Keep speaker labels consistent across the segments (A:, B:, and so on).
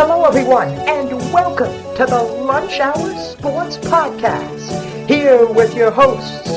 A: Hello, everyone, and welcome to the Lunch Hour Sports Podcast. Here with your hosts,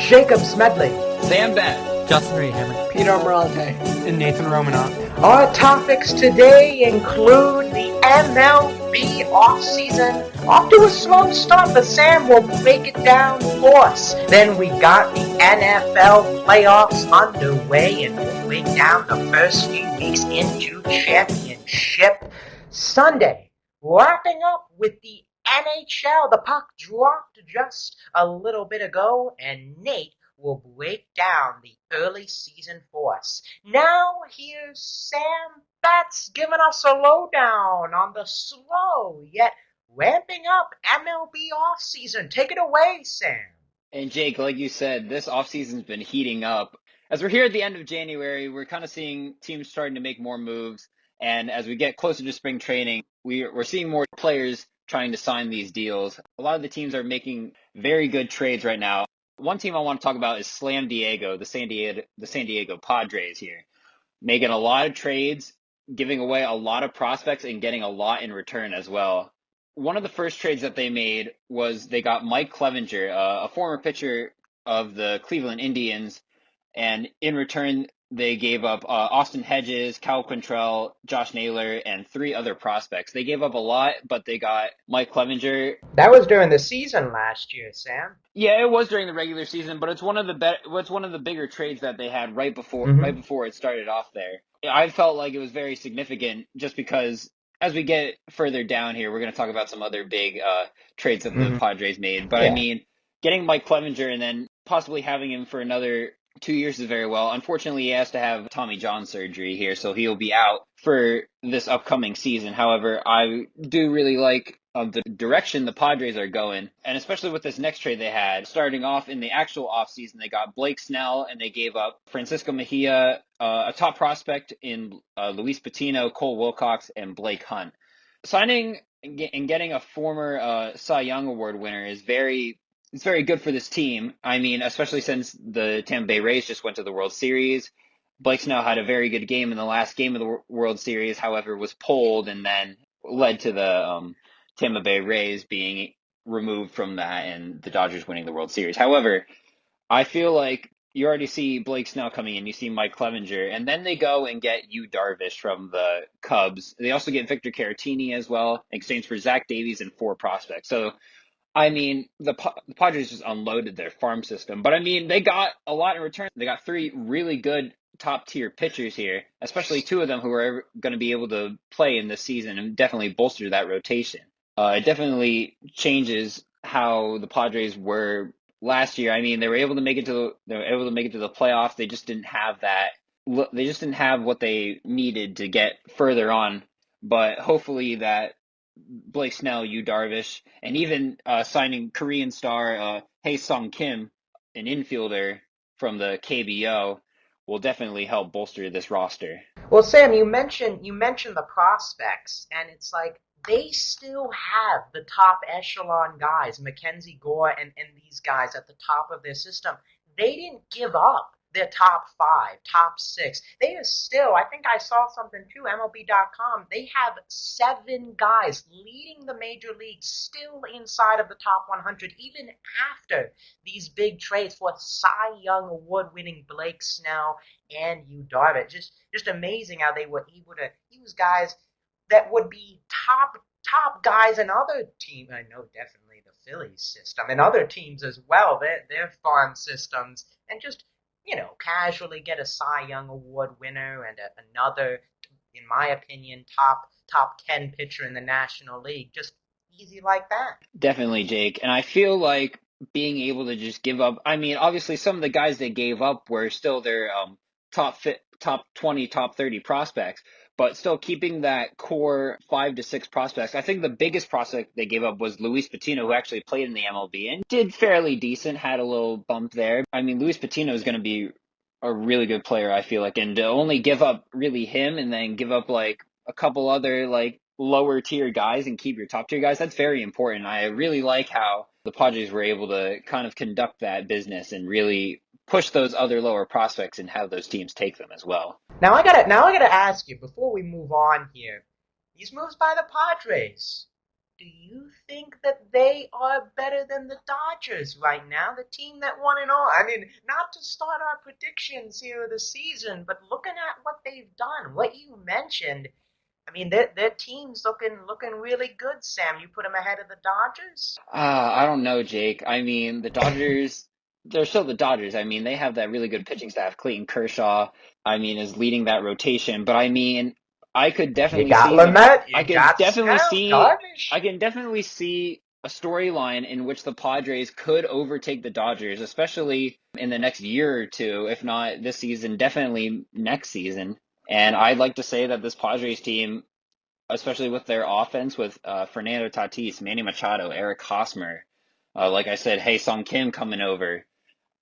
A: Jacob Smedley,
B: Sam Bennett,
C: Justin Rehammer,
D: Peter Morante,
C: and Nathan Romanoff.
A: Our topics today include the MLB Offseason. Off to a slow start, but Sam will break it down for us. Then we got the NFL playoffs underway, and we'll break down the first few weeks into Championship Sunday. Wrapping up with the NHL. The puck dropped just a little bit ago, and Nate will break down the early season for us. Now, here's Sam Betts giving us a lowdown on the slow yet ramping up MLB offseason. Take it away, Sam.
B: and Jake, like you said, this offseason's been heating up. As we're here at the end of January, we're kind of seeing teams starting to make more moves. And as we get closer to spring training, we're seeing more players trying to sign these deals. A lot of the teams are making very good trades right now. One team I want to talk about is Slam Diego, the San Diego Padres here, making a lot of trades, giving away a lot of prospects, and getting a lot in return as well. One of the first trades that they made was they got Mike Clevenger, a former pitcher of the Cleveland Indians, and in return they gave up Austin Hedges, Cal Quantrill, Josh Naylor, and 3 other prospects. They gave up a lot, but they got Mike Clevenger.
A: That was during the season last year, Sam.
B: Yeah, it was during the regular season, but it's one of the bigger trades that they had right before it started off there. I felt like it was very significant just because as we get further down here, we're going to talk about some other big trades that the Padres made. But
A: Yeah.
B: I mean, getting Mike Clevenger and then possibly having him for another 2 years is very well. Unfortunately, he has to have Tommy John surgery here, so he'll be out for this upcoming season. However, I do really like the direction the Padres are going, and especially with this next trade they had. Starting off in the actual offseason, they got Blake Snell, and they gave up Francisco Mejia, a top prospect in Luis Patino, Cole Wilcox, and Blake Hunt. Signing and getting a former Cy Young Award winner is it's very good for this team. I mean, especially since the Tampa Bay Rays just went to the World Series. Blake Snell had a very good game in the last game of the World Series, however, was pulled and then led to the Tampa Bay Rays being removed from that and the Dodgers winning the World Series. However, I feel like you already see Blake Snell coming in, you see Mike Clevenger, and then they go and get Yu Darvish from the Cubs. They also get Victor Caratini as well, in exchange for Zach Davies and 4 prospects. So, I mean, the Padres just unloaded their farm system. But, I mean, they got a lot in return. They got 3 really good top-tier pitchers here, especially 2 of them who are going to be able to play in this season and definitely bolster that rotation. It definitely changes how the Padres were last year. I mean, they were able to make it to the playoffs. They just didn't have that. They just didn't have what they needed to get further on. But hopefully that Blake Snell, Yu Darvish, and even signing Korean star Hae-Sung Kim, an infielder from the KBO, will definitely help bolster this roster.
A: Well, Sam, you mentioned the prospects, and it's like they still have the top echelon guys, Mackenzie Gore and these guys at the top of their system. They didn't give up their top 5, top 6. They are still, I think I saw something too, MLB.com, they have 7 guys leading the major leagues still inside of the top 100, even after these big trades for Cy Young Award-winning Blake Snell and Yu Darvish. Just amazing how they were able to use guys that would be top guys in other teams. I know definitely the Phillies system and other teams as well, their farm systems, and just casually get a Cy Young Award winner and another, in my opinion, top 10 pitcher in the National League. Just easy like that.
B: Definitely, Jake. And I feel like being able to just give up, I mean, obviously some of the guys they gave up were still their top 20, top 30 prospects, but still keeping that core 5 to 6 prospects. I think the biggest prospect they gave up was Luis Patino, who actually played in the MLB and did fairly decent, had a little bump there. I mean, Luis Patino is going to be a really good player, I feel like, and to only give up really him and then give up like a couple other like lower tier guys and keep your top tier guys, that's very important. I really like how the Padres were able to kind of conduct that business and really push those other lower prospects and have those teams take them as well.
A: Now I gotta ask you before we move on here. These moves by the Padres. Do you think that they are better than the Dodgers right now, the team that won it all? I mean, not to start our predictions here of the season, but looking at what they've done, what you mentioned, I mean, their team's looking really good, Sam. You put them ahead of the Dodgers?
B: I don't know, Jake. I mean, the Dodgers, they're still the Dodgers. I mean, they have that really good pitching staff. Clayton Kershaw, I mean, is leading that rotation. But I mean, I could
A: You
B: definitely
A: got
B: see the,
A: Lamet,
B: I
A: you
B: could
A: got
B: definitely
A: Snell,
B: see,
A: Darvish.
B: I can definitely see a storyline in which the Padres could overtake the Dodgers, especially in the next year or two, if not this season, definitely next season. And I'd like to say that this Padres team, especially with their offense with Fernando Tatis, Manny Machado, Eric Hosmer, like I said, Hey Sung Kim coming over.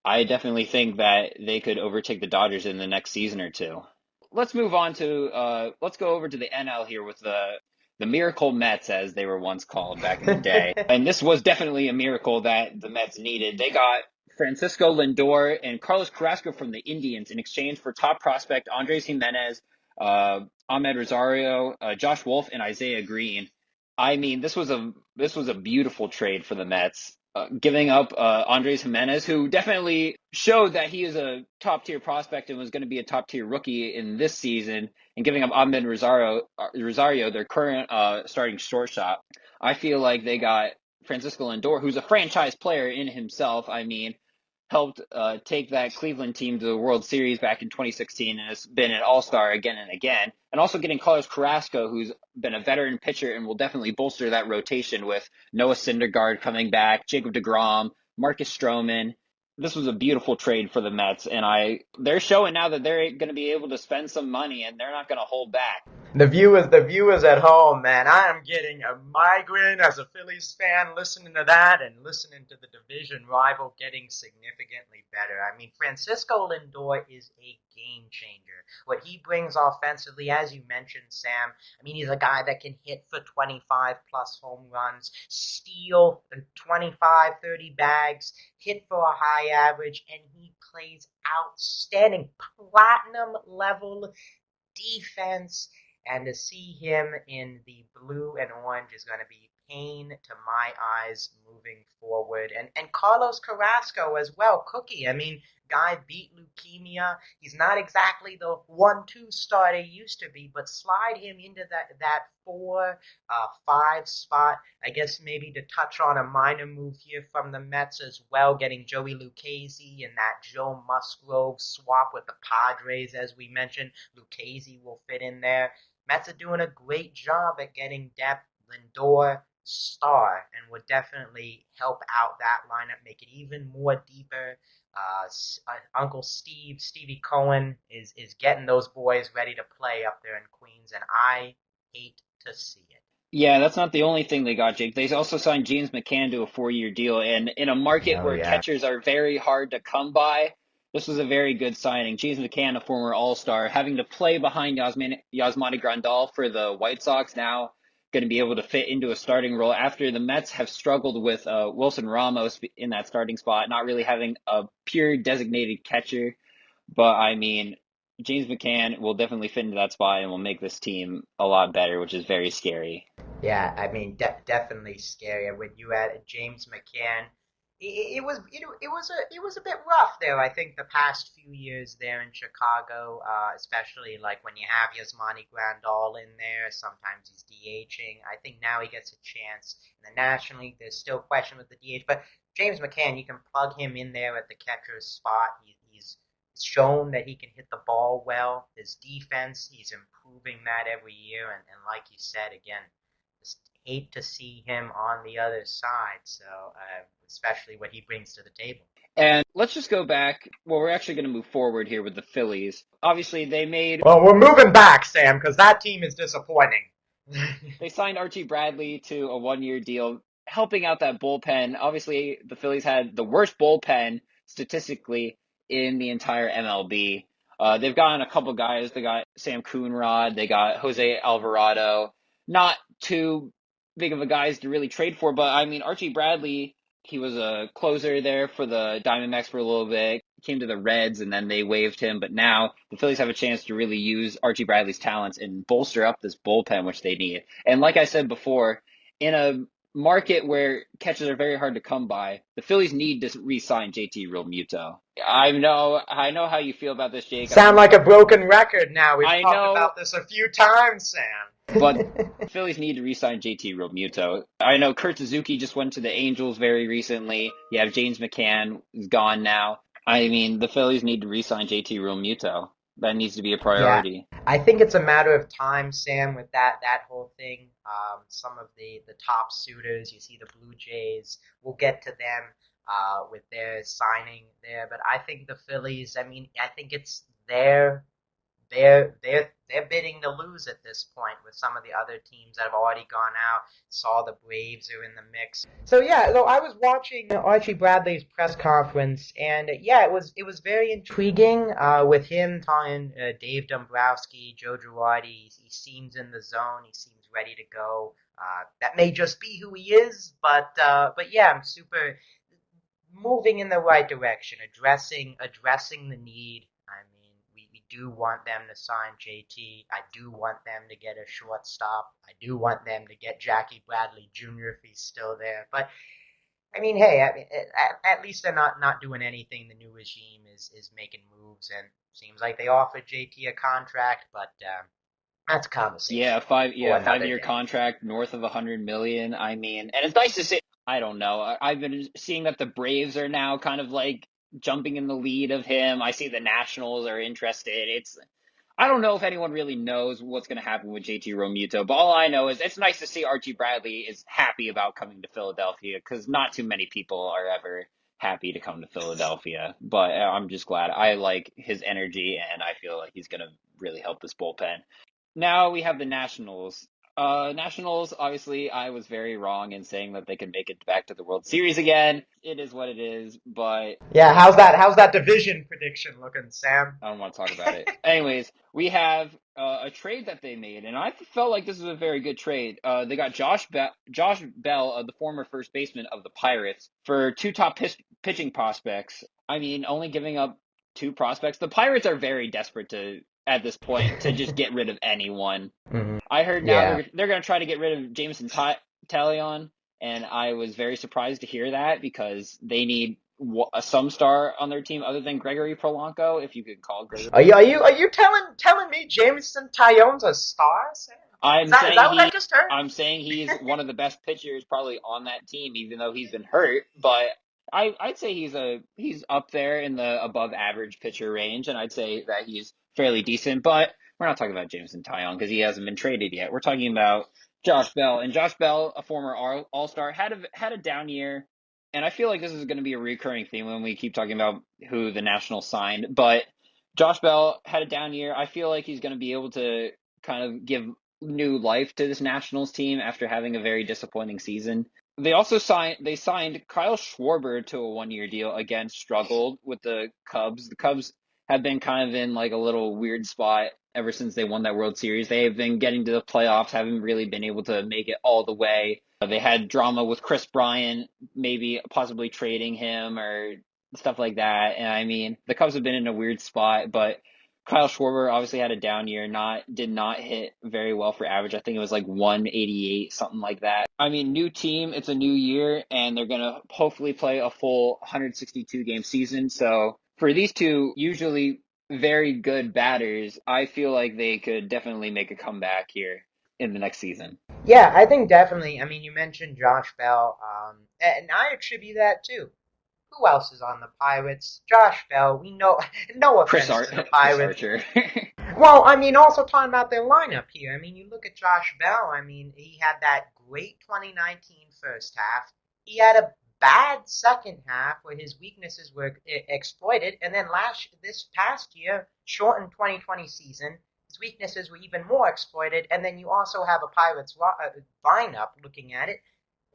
B: I definitely think that they could overtake the Dodgers in the next season or two. Let's move on to let's go over to the NL here with the Miracle Mets, as they were once called back in the day. And this was definitely a miracle that the Mets needed. They got Francisco Lindor and Carlos Carrasco from the Indians in exchange for top prospect Andres Jimenez, Ahmed Rosario, Josh Wolf, and Isaiah Green. I mean, this was a beautiful trade for the Mets. Giving up Andres Jimenez, who definitely showed that he is a top tier prospect and was going to be a top tier rookie in this season, and giving up Ahmed Rosario, their current starting shortstop. I feel like they got Francisco Lindor, who's a franchise player in himself. I mean, helped take that Cleveland team to the World Series back in 2016 and has been an all-star again and again. And also getting Carlos Carrasco, who's been a veteran pitcher and will definitely bolster that rotation with Noah Syndergaard coming back, Jacob deGrom, Marcus Stroman. This was a beautiful trade for the Mets, and they're showing now that they're going to be able to spend some money and they're not going to hold back.
A: The viewers at home, man, I am getting a migraine as a Phillies fan listening to that and listening to the division rival getting significantly better. I mean, Francisco Lindor is a game changer. What he brings offensively, as you mentioned, Sam, I mean, he's a guy that can hit for 25 plus home runs, steal 25, 30 bags, hit for a high average, and he plays outstanding platinum level defense. And to see him in the blue and orange is going to be pain to my eyes moving forward. And Carlos Carrasco as well, Cookie. I mean, guy beat leukemia. He's not exactly the 1-2 starter he used to be, but slide him into that 4-5 spot. I guess maybe to touch on a minor move here from the Mets as well, getting Joey Lucchesi and that Joe Musgrove swap with the Padres, as we mentioned. Lucchesi will fit in there. Mets are doing a great job at getting depth. Lindor, star, and would definitely help out that lineup, make it even more deeper. Uncle Stevie Cohen, is getting those boys ready to play up there in Queens, and I hate to see it.
B: Yeah, that's not the only thing they got, Jake. They also signed James McCann to a 4-year deal, and in a market where catchers are very hard to come by, this was a very good signing. James McCann, a former All-Star, having to play behind Yasmani Grandal for the White Sox, now going to be able to fit into a starting role after the Mets have struggled with Wilson Ramos in that starting spot, not really having a pure designated catcher. But, I mean, James McCann will definitely fit into that spot and will make this team a lot better, which is very scary.
A: Yeah, I mean, definitely scary. When you add James McCann, it was a bit rough there. I think the past few years there in Chicago, especially like when you have Yasmani Grandal in there, sometimes he's DHing. I think now he gets a chance in the National League. There's still question with the DH, but James McCann, you can plug him in there at the catcher's spot. He's shown that he can hit the ball well. His defense, he's improving that every year, and like you said again, just hate to see him on the other side. So, especially what he brings to the table.
B: And let's just go back. Well, we're actually going to move forward here with the Phillies. Obviously,
A: Well, we're moving back, Sam, because that team is disappointing.
B: They signed Archie Bradley to a 1-year deal, helping out that bullpen. Obviously, the Phillies had the worst bullpen statistically in the entire MLB. They've gotten a couple guys. They got Sam Coonrod. They got Jose Alvarado. Not too big of a guys to really trade for, but I mean, Archie Bradley, he was a closer there for the Diamondbacks for a little bit. came to the Reds and then they waived him. But now the Phillies have a chance to really use Archie Bradley's talents and bolster up this bullpen, which they need. And like I said before, in a market where catches are very hard to come by, the Phillies need to re-sign JT Realmuto. I know how you feel about this, Jake.
A: Sound like a broken record now. We've
B: I
A: talked
B: know.
A: about this a few times, Sam.
B: But the Phillies need to re-sign JT Realmuto. I know Kurt Suzuki just went to the Angels very recently. You have James McCann is gone now. I mean, the Phillies need to re-sign JT Realmuto. That needs to be a priority.
A: Yeah, I think it's a matter of time, Sam, with that whole thing. Some of the top suitors, you see the Blue Jays, we'll get to them with their signing there. But I think the Phillies, I mean, I think it's they're bidding to lose at this point with some of the other teams that have already gone out. Saw the Braves are in the mix. So yeah, so I was watching Archie Bradley's press conference, and yeah, it was very intriguing with him talking Dave Dombrowski, Joe Girardi. He seems in the zone. He seems ready to go. That may just be who he is, but yeah, I'm super moving in the right direction, addressing the need. I mean, we do want them to sign JT. I do want them to get a shortstop. I do want them to get Jackie Bradley Jr. if he's still there. But I mean, hey, at least they're not doing anything. The new regime is making moves, and seems like they offered JT a contract, but that's a conversation.
B: Yeah, 5-year contract north of $100 million. I mean, and it's nice to see. I don't know. I've been seeing that the Braves are now kind of like jumping in the lead of him. I see the Nationals are interested. I don't know if anyone really knows what's going to happen with JT Realmuto, but all I know is it's nice to see Archie Bradley is happy about coming to Philadelphia, because not too many people are ever happy to come to Philadelphia. But I'm just glad. I like his energy, and I feel like he's going to really help this bullpen. Now we have the Nationals. Nationals, obviously, I was very wrong in saying that they could make it back to the World Series again. It is what it is, but
A: yeah, how's that division prediction looking, Sam?
B: I don't want to talk about it. Anyways, we have a trade that they made, and I felt like this was a very good trade. They got Josh Bell, the former first baseman of the Pirates, for two top pitching prospects. I mean, only giving up two prospects. The Pirates are very desperate at this point to just get rid of anyone.
A: Mm-hmm.
B: I heard now they're going to try to get rid of Jameson Taillon, and I was very surprised to hear that, because they need some star on their team other than Gregory Polanco, if you could call Gregory.
A: Are you telling me Jameson Taillon's a star, Sam?
B: I'm saying he's one of the best pitchers probably on that team, even though he's been hurt. But I'd say he's up there in the above average pitcher range, and I'd say that he's fairly decent. But we're not talking about Jameson Taillon because he hasn't been traded yet. We're talking about Josh Bell, and Josh Bell, a former All-Star, had a down year, and I feel like this is going to be a recurring theme when we keep talking about who the Nationals signed. But Josh Bell had a down year. I feel like he's going to be able to kind of give new life to this Nationals team after having a very disappointing season. They also signed Kyle Schwarber to a one-year deal. Again, struggled with the Cubs. The Cubs have been kind of in like a little weird spot ever since they won that World Series. They have been getting to the playoffs, haven't really been able to make it all the way. They had drama with Chris Bryant, maybe possibly trading him or stuff like that. And I mean, the Cubs have been in a weird spot, but Kyle Schwarber obviously had a down year, did not hit very well for average. I think it was like 188, something like that. I mean, new team, it's a new year, and they're going to hopefully play a full 162-game season. So for these two usually very good batters, I feel like they could definitely make a comeback here in the next season.
A: Yeah, I think definitely. I mean, you mentioned Josh Bell, and I attribute that too. Who else is on the Pirates? Josh Bell. We know, no offense to the Pirates.
B: Chris Archer.
A: Well, I mean, also talking about their lineup here. I mean, you look at Josh Bell. I mean, he had that great 2019 first half. He had a bad second half where his weaknesses were exploited, and then this past year, shortened 2020 season, his weaknesses were even more exploited. And then you also have a Pirates lineup. Looking at it,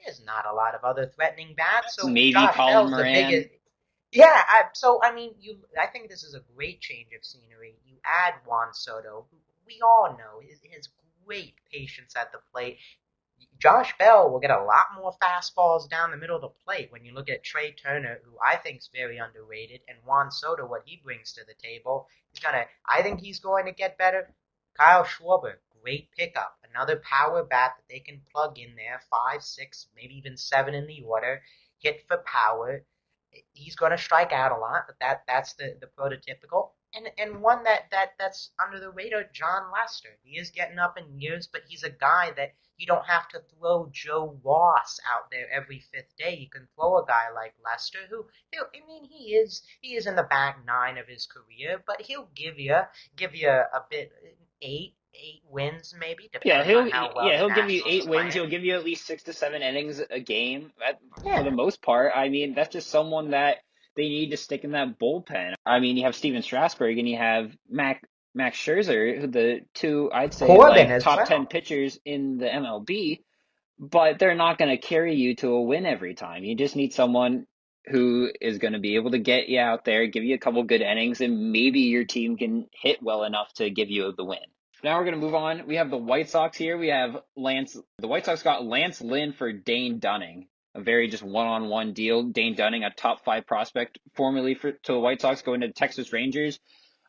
A: there's not a lot of other threatening bats. So
B: maybe
A: Josh
B: Colin
A: Bell's
B: Moran.
A: the biggest. Yeah, I think this is a great change of scenery. You add Juan Soto, who we all know is great patience at the plate. Josh Bell will get a lot more fastballs down the middle of the plate when you look at Trey Turner, who I think is very underrated, and Juan Soto, what he brings to the table. I think he's going to get better. Kyle Schwarber, great pickup. Another power bat that they can plug in there, 5, 6, maybe even 7 in the order. Hit for power. He's going to strike out a lot, but that's the prototypical. And one that's under the radar, John Lester. He is getting up in years, but he's a guy that you don't have to throw Joe Ross out there every fifth day. You can throw a guy like Lester, he is in the back nine of his career, but he'll give you a bit 8 wins maybe, depending on how well
B: he'll
A: the
B: give you
A: Nationals
B: 8
A: are
B: wins.
A: playing.
B: He'll give you at least 6 to 7 innings a game for the
A: Yeah.
B: most part. I mean, that's just someone that they need to stick in that bullpen. I mean, you have Steven Strasburg and you have Max Scherzer, the two, I'd say,
A: Corbin
B: like
A: as
B: top 10
A: well.
B: pitchers in the MLB, but they're not going to carry you to a win every time. You just need someone who is going to be able to get you out there, give you a couple good innings, and maybe your team can hit well enough to give you the win. Now we're going to move on. We have the White Sox here. We have the White Sox got Lance Lynn for Dane Dunning, a very just one-on-one deal. Dane Dunning, a top 5 prospect formerly to the White Sox, going to the Texas Rangers.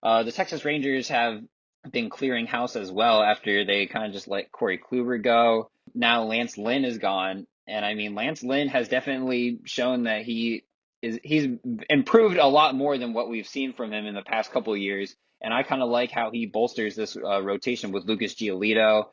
B: The Texas Rangers have been clearing house as well after they kind of just let Corey Kluber go. Now Lance Lynn is gone, and I mean Lance Lynn has definitely shown that he's improved a lot more than what we've seen from him in the past couple of years. And I kind of like how he bolsters this rotation with Lucas Giolito.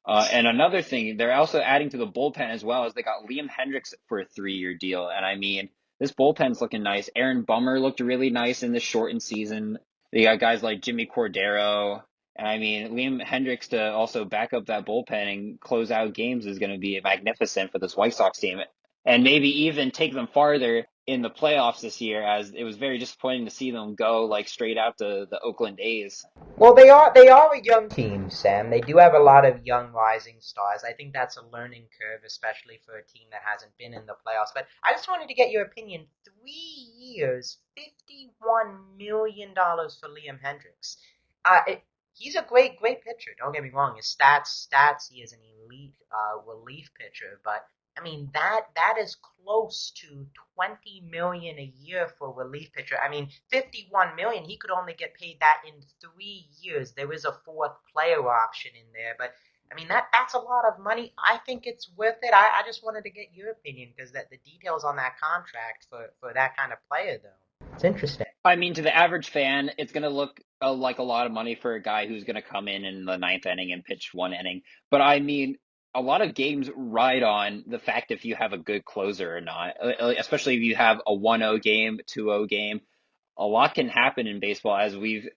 B: And another thing, they're also adding to the bullpen as well, as they got Liam Hendriks for a 3-year deal. And I mean, this bullpen's looking nice. Aaron Bummer looked really nice in the shortened season. They got guys like Jimmy Cordero. And I mean, Liam Hendriks to also back up that bullpen and close out games is going to be magnificent for this White Sox team. And maybe even take them farther in the playoffs this year, as it was very disappointing to see them go like straight out to the Oakland A's.
A: Well, they are a young team, Sam. They do have a lot of young rising stars. I think that's a learning curve, especially for a team that hasn't been in the playoffs. But I just wanted to get your opinion. 3 years, $51 million for Liam Hendricks. He's a great pitcher. Don't get me wrong. His stats. He is an elite relief pitcher. But I mean that is close to 20 million a year for a relief pitcher. I mean, 51 million. He could only get paid that in 3 years. There is a fourth player option in there, but I mean that's a lot of money. I think it's worth it. I just wanted to get your opinion because that the details on that contract for that kind of player though. It's interesting.
B: I mean, to the average fan, it's going to look like a lot of money for a guy who's going to come in the ninth inning and pitch 1 inning. But I mean, a lot of games ride on the fact if you have a good closer or not, especially if you have a 1-0 game, 2-0 game. A lot can happen in baseball, as we've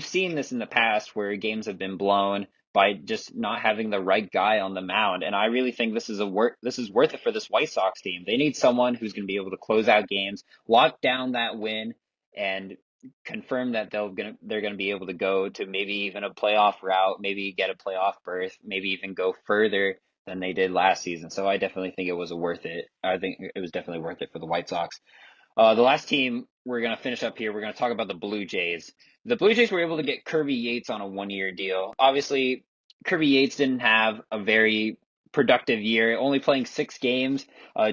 B: seen this in the past where games have been blown by just not having the right guy on the mound. And I really think this is worth it for this White Sox team. They need someone who's going to be able to close out games, lock down that win, and confirm that they're going to be able to go to maybe even a playoff route, maybe get a playoff berth, maybe even go further than they did last season. So I definitely think it was worth it. I think it was definitely worth it for the White Sox. The last team we're going to finish up here, we're going to talk about the Blue Jays. The Blue Jays were able to get Kirby Yates on a 1-year deal. Obviously, Kirby Yates didn't have a very productive year, only playing 6 games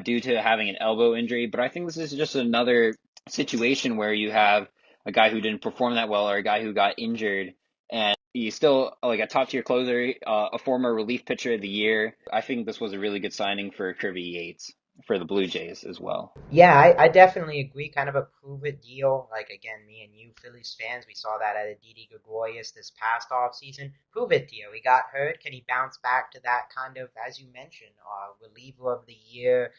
B: due to having an elbow injury. But I think this is just another situation where you have a guy who didn't perform that well or a guy who got injured, and he's still like a top-tier closer, a former relief pitcher of the year. I think this was a really good signing for Kirby Yates for the Blue Jays as well.
A: Yeah, I definitely agree. Kind of a prove it deal. Like again, me and you Phillies fans, we saw that at Didi Gregorius this past offseason. Prove it deal. He got hurt. Can he bounce back to that kind of, as you mentioned, reliever of the year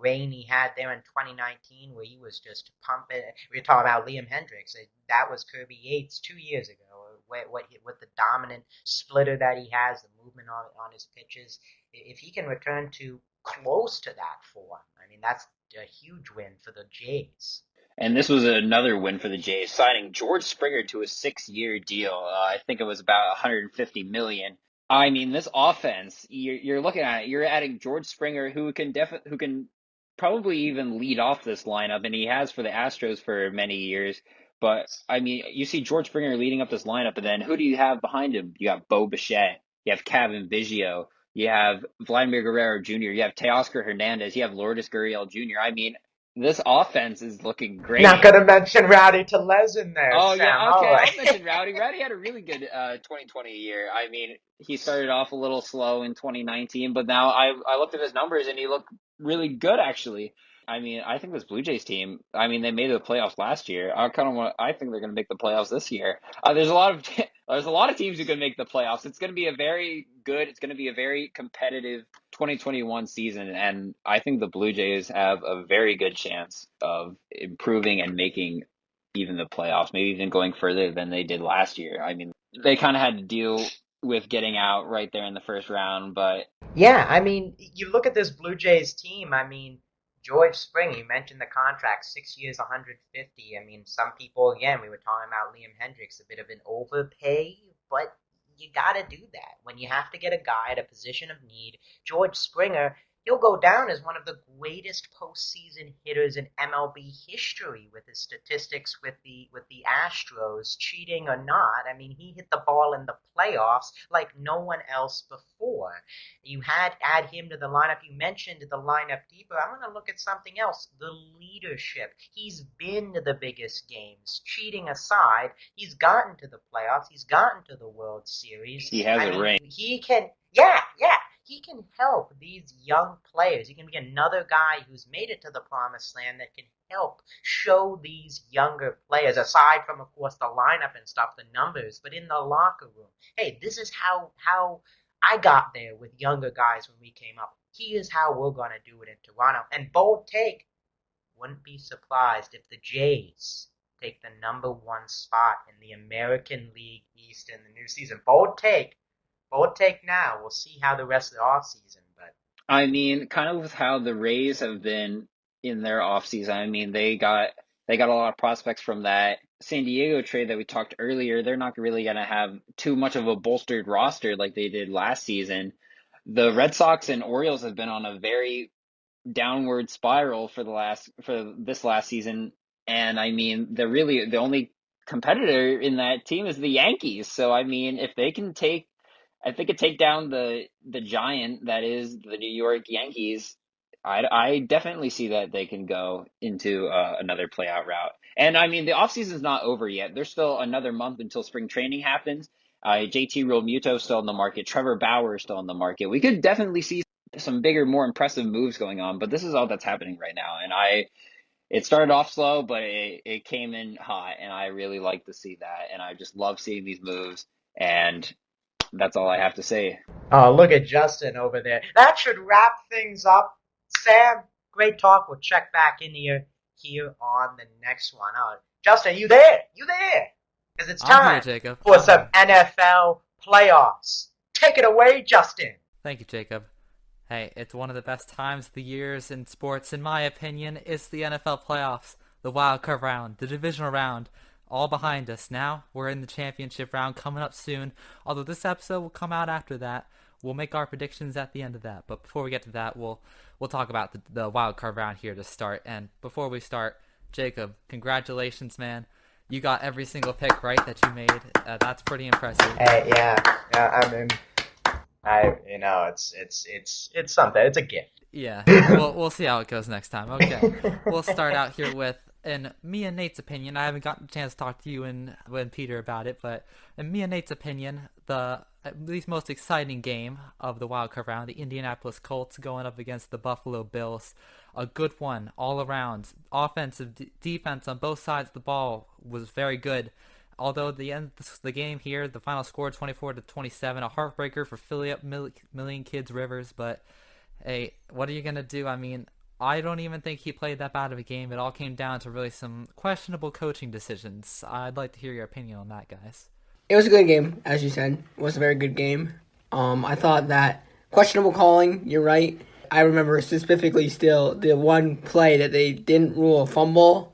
A: reign he had there in 2019, where he was just pumping. We were talking about Liam Hendricks. That was Kirby Yates 2 years ago. With the dominant splitter that he has, the movement on his pitches. If he can return to close to that form, I mean, that's a huge win for the Jays.
B: And this was another win for the Jays, signing George Springer to a 6-year deal. I think it was about $150 million. I mean, this offense, you're looking at it, you're adding George Springer, who can probably even lead off this lineup, and he has for the Astros for many years. But I mean, you see George Springer leading up this lineup, and then who do you have behind him? You got Bo Bichette, you have Kevin Biggio, You have Vladimir Guerrero Jr., you have Teoscar Hernandez, you have Lourdes Gurriel Jr. I mean, this offense is looking great.
A: Not going to mention Rowdy Tellez in there,
B: Oh,
A: Sam.
B: yeah, okay,
A: Oh,
B: I'll mention Rowdy. Rowdy had a really good 2020 year. I mean, he started off a little slow in 2019, but now I looked at his numbers and he looked really good, actually. I mean, I think this Blue Jays team, I mean, they made the playoffs last year. I think they're going to make the playoffs this year. There's a lot of teams who can make the playoffs. It's going to be it's going to be a very competitive 2021 season, and I think the Blue Jays have a very good chance of improving and making even the playoffs, maybe even going further than they did last year. I mean, they kind of had to deal with getting out right there in the first round, but
A: yeah, I mean, you look at this Blue Jays team, I mean, George Springer, you mentioned the contract, 6 years, 150. I mean, some people, again, we were talking about Liam Hendricks, a bit of an overpay, but you got to do that. When you have to get a guy at a position of need, George Springer, he'll go down as one of the greatest postseason hitters in MLB history with his statistics with the Astros, cheating or not. I mean, he hit the ball in the playoffs like no one else before. You add him to the lineup. You mentioned the lineup deeper. I'm going to look at something else. The leadership. He's been to the biggest games. Cheating aside, he's gotten to the playoffs. He's gotten to the World Series.
B: he has a ring.
A: He can, yeah. He can help these young players. He can be another guy who's made it to the promised land that can help show these younger players, aside from, of course, the lineup and stuff, the numbers, but in the locker room. Hey, this is how I got there with younger guys when we came up. Here's how we're going to do it in Toronto. And bold take, wouldn't be surprised if the Jays take the number 1 spot in the American League East in the new season. Bold take now. We'll see how the rest of the offseason. But
B: I mean, kind of with how the Rays have been in their offseason, I mean, they got a lot of prospects from that San Diego trade that we talked earlier. They're not really going to have too much of a bolstered roster like they did last season. The Red Sox and Orioles have been on a very downward spiral for this last season, and I mean, the only competitor in that team is the Yankees. So I mean, if they can take down the giant that is the New York Yankees, I definitely see that they can go into another playout route. And I mean, the offseason is not over yet. There's still another month until spring training happens. JT Realmuto is still in the market. Trevor Bauer is still in the market. We could definitely see some bigger, more impressive moves going on, but this is all that's happening right now. And it started off slow, but it came in hot, and I really like to see that. And I just love seeing these moves, and that's all I have to say.
A: oh, look at Justin over there. That should wrap things up. Sam, great talk. We'll check back in here on the next one. Justin, you there? Because it's time
C: here, Jacob.
A: for some NFL playoffs. Take it away, Justin.
C: Thank you, Jacob. Hey, it's one of the best times of the years in sports, in my opinion. It's the NFL playoffs, the wild card round, the divisional round, all behind us. Now we're in the championship round coming up soon. Although this episode will come out after that. We'll make our predictions at the end of that. But before we get to that, we'll talk about the wild card round here to start. And before we start, Jacob, congratulations, man. You got every single pick right that you made. That's pretty impressive.
A: Hey, yeah. I mean, it's something. It's a gift.
C: Yeah. We'll see how it goes next time. Okay. We'll start out here with, in me and Nate's opinion, I haven't gotten a chance to talk to you and Peter about it, but in me and Nate's opinion, the at least most exciting game of the wild card round, the Indianapolis Colts going up against the Buffalo Bills. A good one all around. Offensive, defense on both sides of the ball was very good. Although the end of the game here, the final score 24-27, a heartbreaker for Philly up Million Kids Rivers. But hey, what are you gonna do? I mean, I don't even think he played that bad of a game. It all came down to really some questionable coaching decisions. I'd like to hear your opinion on that, guys.
D: It was a good game, as you said. It was a very good game. I thought that questionable calling, you're right. I remember specifically still the one play that they didn't rule a fumble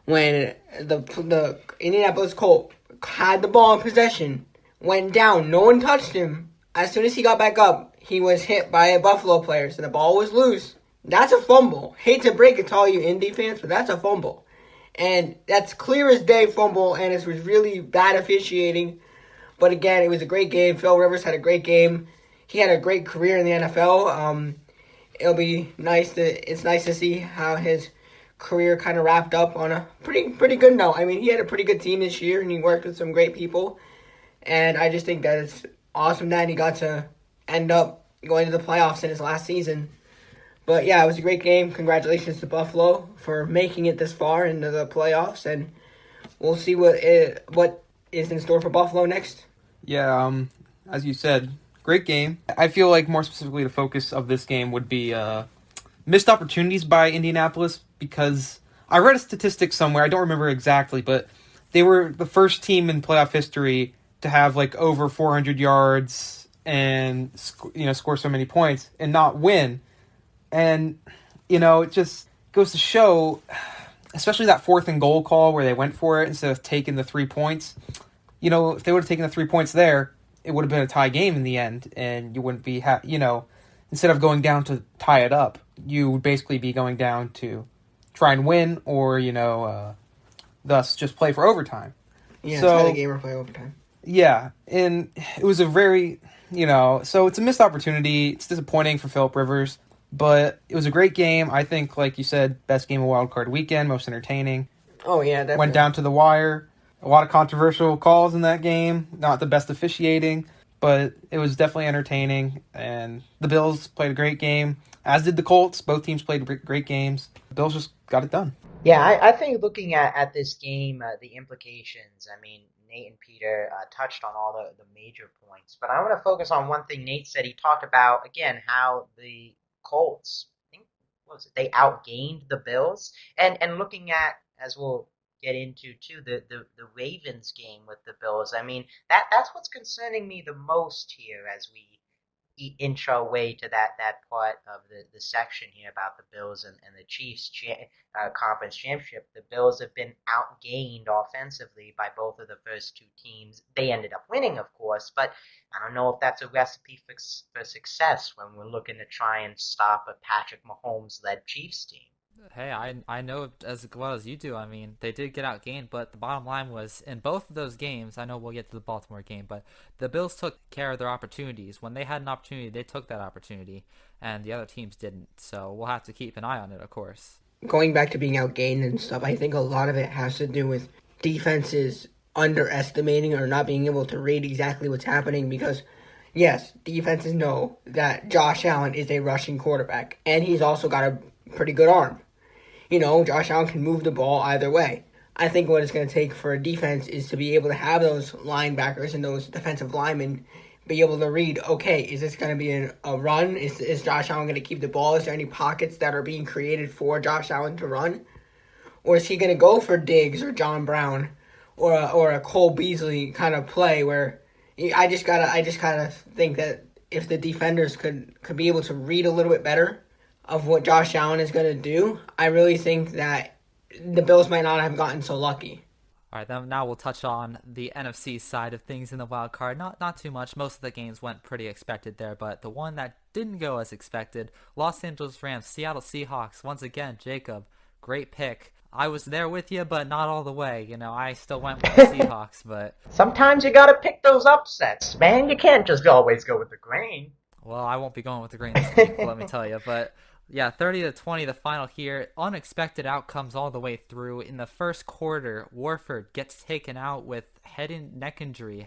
D: when the Indianapolis Colts had the ball in possession, went down, no one touched him. As soon as he got back up, he was hit by a Buffalo player, so the ball was loose. That's a fumble. Hate to break it to all you Indy fans, but that's a fumble. And that's clear as day fumble, and it was really bad officiating. But again, it was a great game. Phil Rivers had a great game. he had a great career in the NFL. It's nice to see how his career kind of wrapped up on a pretty good note. I mean, he had a pretty good team this year, and he worked with some great people. And I just think that it's awesome that he got to end up going to the playoffs in his last season. But yeah, it was a great game. Congratulations to Buffalo for making it this far into the playoffs, and we'll see what is in store for Buffalo next.
E: Yeah, as you said, great game. I feel like more specifically the focus of this game would be missed opportunities by Indianapolis, because I read a statistic somewhere, I don't remember exactly, but they were the first team in playoff history to have like over 400 yards and score so many points and not win. And it just goes to show, especially that 4th and goal call where they went for it instead of taking the 3 points. If they would have taken the 3 points there, it would have been a tie game in the end, and you wouldn't be instead of going down to tie it up, you would basically be going down to try and win, or thus just play for overtime.
D: Yeah,
E: so,
D: tie the game or play overtime.
E: Yeah, and it was a very so it's a missed opportunity. It's disappointing for Phillip Rivers, but it was a great game. I think, like you said, best game of Wild Card Weekend, most entertaining.
D: Oh yeah, definitely.
E: Went down to the wire. A lot of controversial calls in that game. Not the best officiating, but it was definitely entertaining. And the Bills played a great game, as did the Colts. Both teams played great games. The Bills just got it done.
A: Yeah, I think looking at this game, the implications, I mean, Nate and Peter touched on all the major points. But I want to focus on one thing Nate said. He talked about, again, how the Colts, I think, they outgained the Bills. And looking at, as we'll get into too, the Ravens game with the Bills. I mean, that's what's concerning me the most here as we inch our way to that part of the section here about the Bills and the Chiefs conference championship. The Bills have been outgained offensively by both of the first two teams. They ended up winning, of course, but I don't know if that's a recipe for success when we're looking to try and stop a Patrick Mahomes-led Chiefs team.
C: Hey, I know as well as you do. I mean, they did get outgained, but the bottom line was, in both of those games, I know we'll get to the Baltimore game, but the Bills took care of their opportunities. When they had an opportunity, they took that opportunity, and the other teams didn't. So we'll have to keep an eye on it, of course.
D: Going back to being outgained and stuff, I think a lot of it has to do with defenses underestimating or not being able to read exactly what's happening, because yes, defenses know that Josh Allen is a rushing quarterback, and he's also got a pretty good arm. Josh Allen can move the ball either way. I think what it's going to take for a defense is to be able to have those linebackers and those defensive linemen be able to read, okay, is this going to be a run? Is Josh Allen going to keep the ball? Is there any pockets that are being created for Josh Allen to run? Or is he going to go for Diggs or John Brown or a Cole Beasley kind of play where I just gotta think that if the defenders could be able to read a little bit better of what Josh Allen is going to do, I really think that the Bills might not have gotten so lucky.
C: All right, then now we'll touch on the NFC side of things in the wild card. Not too much. Most of the games went pretty expected there, but the one that didn't go as expected, Los Angeles Rams, Seattle Seahawks. Once again, Jacob, great pick. I was there with you, but not all the way. I still went with the Seahawks, but
A: sometimes you gotta pick those upsets, man. You can't just always go with the grain.
C: Well, I won't be going with the grain this week, let me tell you, but yeah, 30-20, the final here. Unexpected outcomes all the way through. In the first quarter, Warford gets taken out with head injury,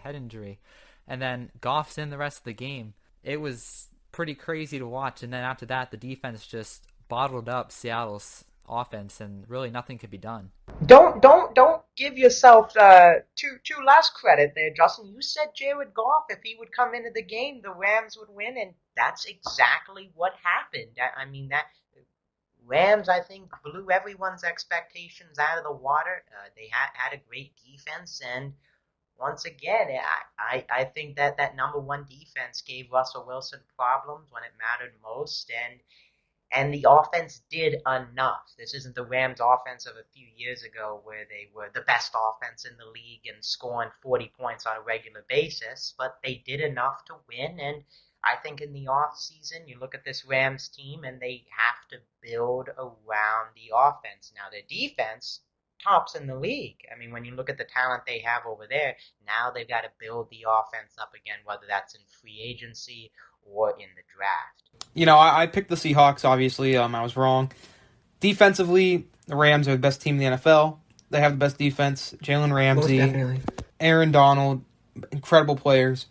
C: and then Goff's in the rest of the game. It was pretty crazy to watch, and then after that, the defense just bottled up Seattle's offense, and really nothing could be done.
A: Don't give yourself too less credit there, Justin. You said Jared Goff, if he would come into the game, the Rams would win, and that's exactly what happened. I mean, that Rams, I think, blew everyone's expectations out of the water. They had a great defense, and once again, I think that number one defense gave Russell Wilson problems when it mattered most, and the offense did enough. This isn't the Rams offense of a few years ago where they were the best offense in the league and scoring 40 points on a regular basis, but they did enough to win. And I think in the offseason, you look at this Rams team and they have to build around the offense. Now, their defense tops in the league. I mean, when you look at the talent they have over there, now they've got to build the offense up again, whether that's in free agency or in the draft.
E: You know, I picked the Seahawks, obviously. I was wrong. Defensively, the Rams are the best team in the NFL. They have the best defense. Jalen Ramsey, Aaron Donald, incredible players.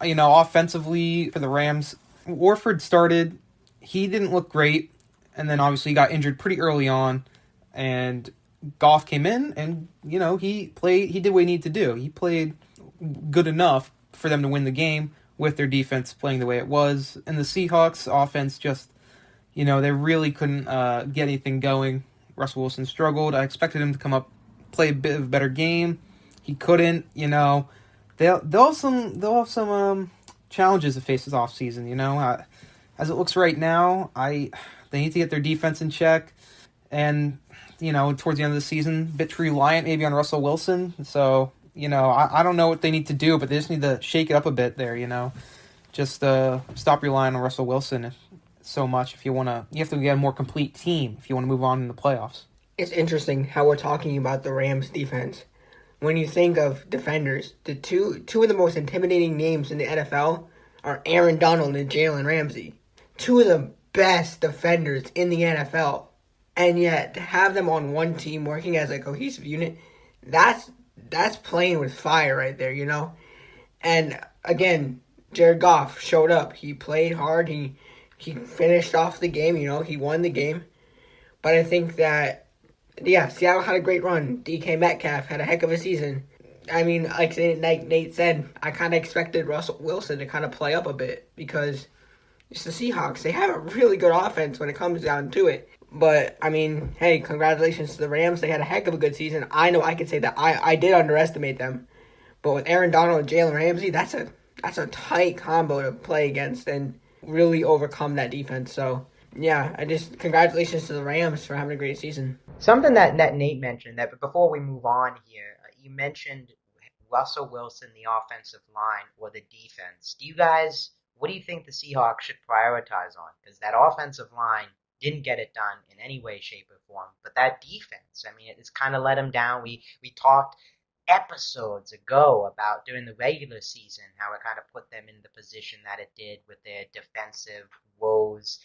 E: You know, offensively for the Rams, Warford started. He didn't look great, and then obviously he got injured pretty early on, and Goff came in, and, you know, he did what he needed to do. He played good enough for them to win the game with their defense playing the way it was. And the Seahawks offense just, you know, they really couldn't get anything going. Russell Wilson struggled. I expected him to come up, play a bit of a better game. He couldn't. You know, they'll have some challenges to face this offseason. You know, as it looks right now, they need to get their defense in check, and, you know, towards the end of the season, a bit too reliant maybe on Russell Wilson. So, you know, I don't know what they need to do, but they just need to shake it up a bit there. You know, just stop relying on Russell Wilson so much. You have to get a more complete team if you want to move on in the playoffs.
D: It's interesting how we're talking about the Rams defense. When you think of defenders, the two of the most intimidating names in the NFL are Aaron Donald and Jalen Ramsey. Two of the best defenders in the NFL. And yet, to have them on one team working as a cohesive unit, that's playing with fire right there, you know? And again, Jared Goff showed up. He played hard. He finished off the game, you know? He won the game. But I think that, yeah, Seattle had a great run. DK Metcalf had a heck of a season. I mean, like Nate said, I kind of expected Russell Wilson to kind of play up a bit because it's the Seahawks. They have a really good offense when it comes down to it. But, I mean, hey, congratulations to the Rams. They had a heck of a good season. I know I could say that I did underestimate them. But with Aaron Donald and Jalen Ramsey, that's a tight combo to play against and really overcome that defense. So, yeah, congratulations to the Rams for having a great season.
A: Something that Nate mentioned, that before we move on here, you mentioned Russell Wilson, the offensive line, or the defense. What do you think the Seahawks should prioritize on? Because that offensive line didn't get it done in any way, shape, or form. But that defense, I mean, it's kind of let them down. We talked episodes ago about during the regular season how it kind of put them in the position that it did with their defensive woes.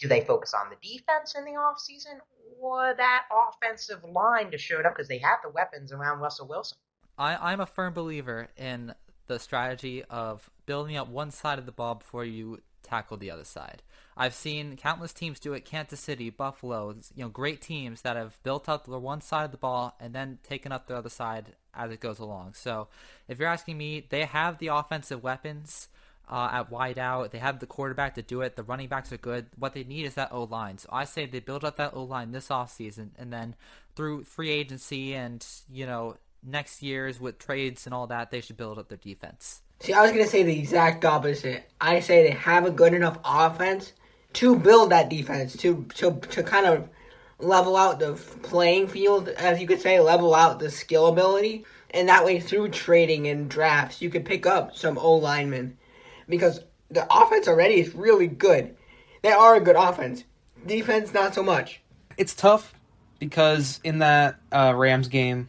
A: Do they focus on the defense in the offseason or that offensive line to show it up because they have the weapons around Russell Wilson?
C: I'm a firm believer in the strategy of building up one side of the ball before you tackle the other side. I've seen countless teams do it. Kansas City, Buffalo, great teams that have built up the one side of the ball and then taken up the other side as it goes along. So if you're asking me, they have the offensive weapons at wide out. They have the quarterback to do it. The running backs are good. What they need is that O-line. So I say they build up that O-line this offseason, and then through free agency and, next year's with trades and all that, they should build up their defense.
D: See, I was going to say the exact opposite. I say they have a good enough offense to build that defense, to kind of level out the playing field, as you could say, level out the skill ability. And that way, through trading and drafts, you could pick up some O-linemen. Because the offense already is really good. They are a good offense. Defense, not so much.
E: It's tough because in that Rams game,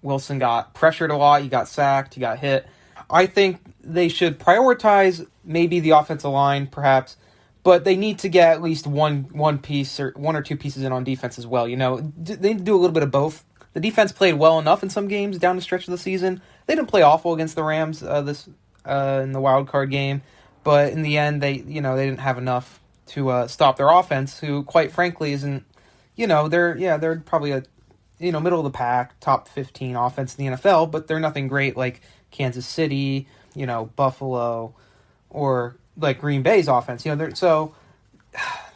E: Wilson got pressured a lot. He got sacked. He got hit. I think they should prioritize maybe the offensive line, perhaps, but they need to get at least one piece or one or two pieces in on defense as well. They need to do a little bit of both. The defense played well enough in some games down the stretch of the season. They didn't play awful against the Rams in the wild card game, but in the end, they didn't have enough to stop their offense, who quite frankly isn't. They're probably a middle of the pack, top 15 offense in the NFL, but they're nothing great like Kansas City, Buffalo, or like Green Bay's offense. So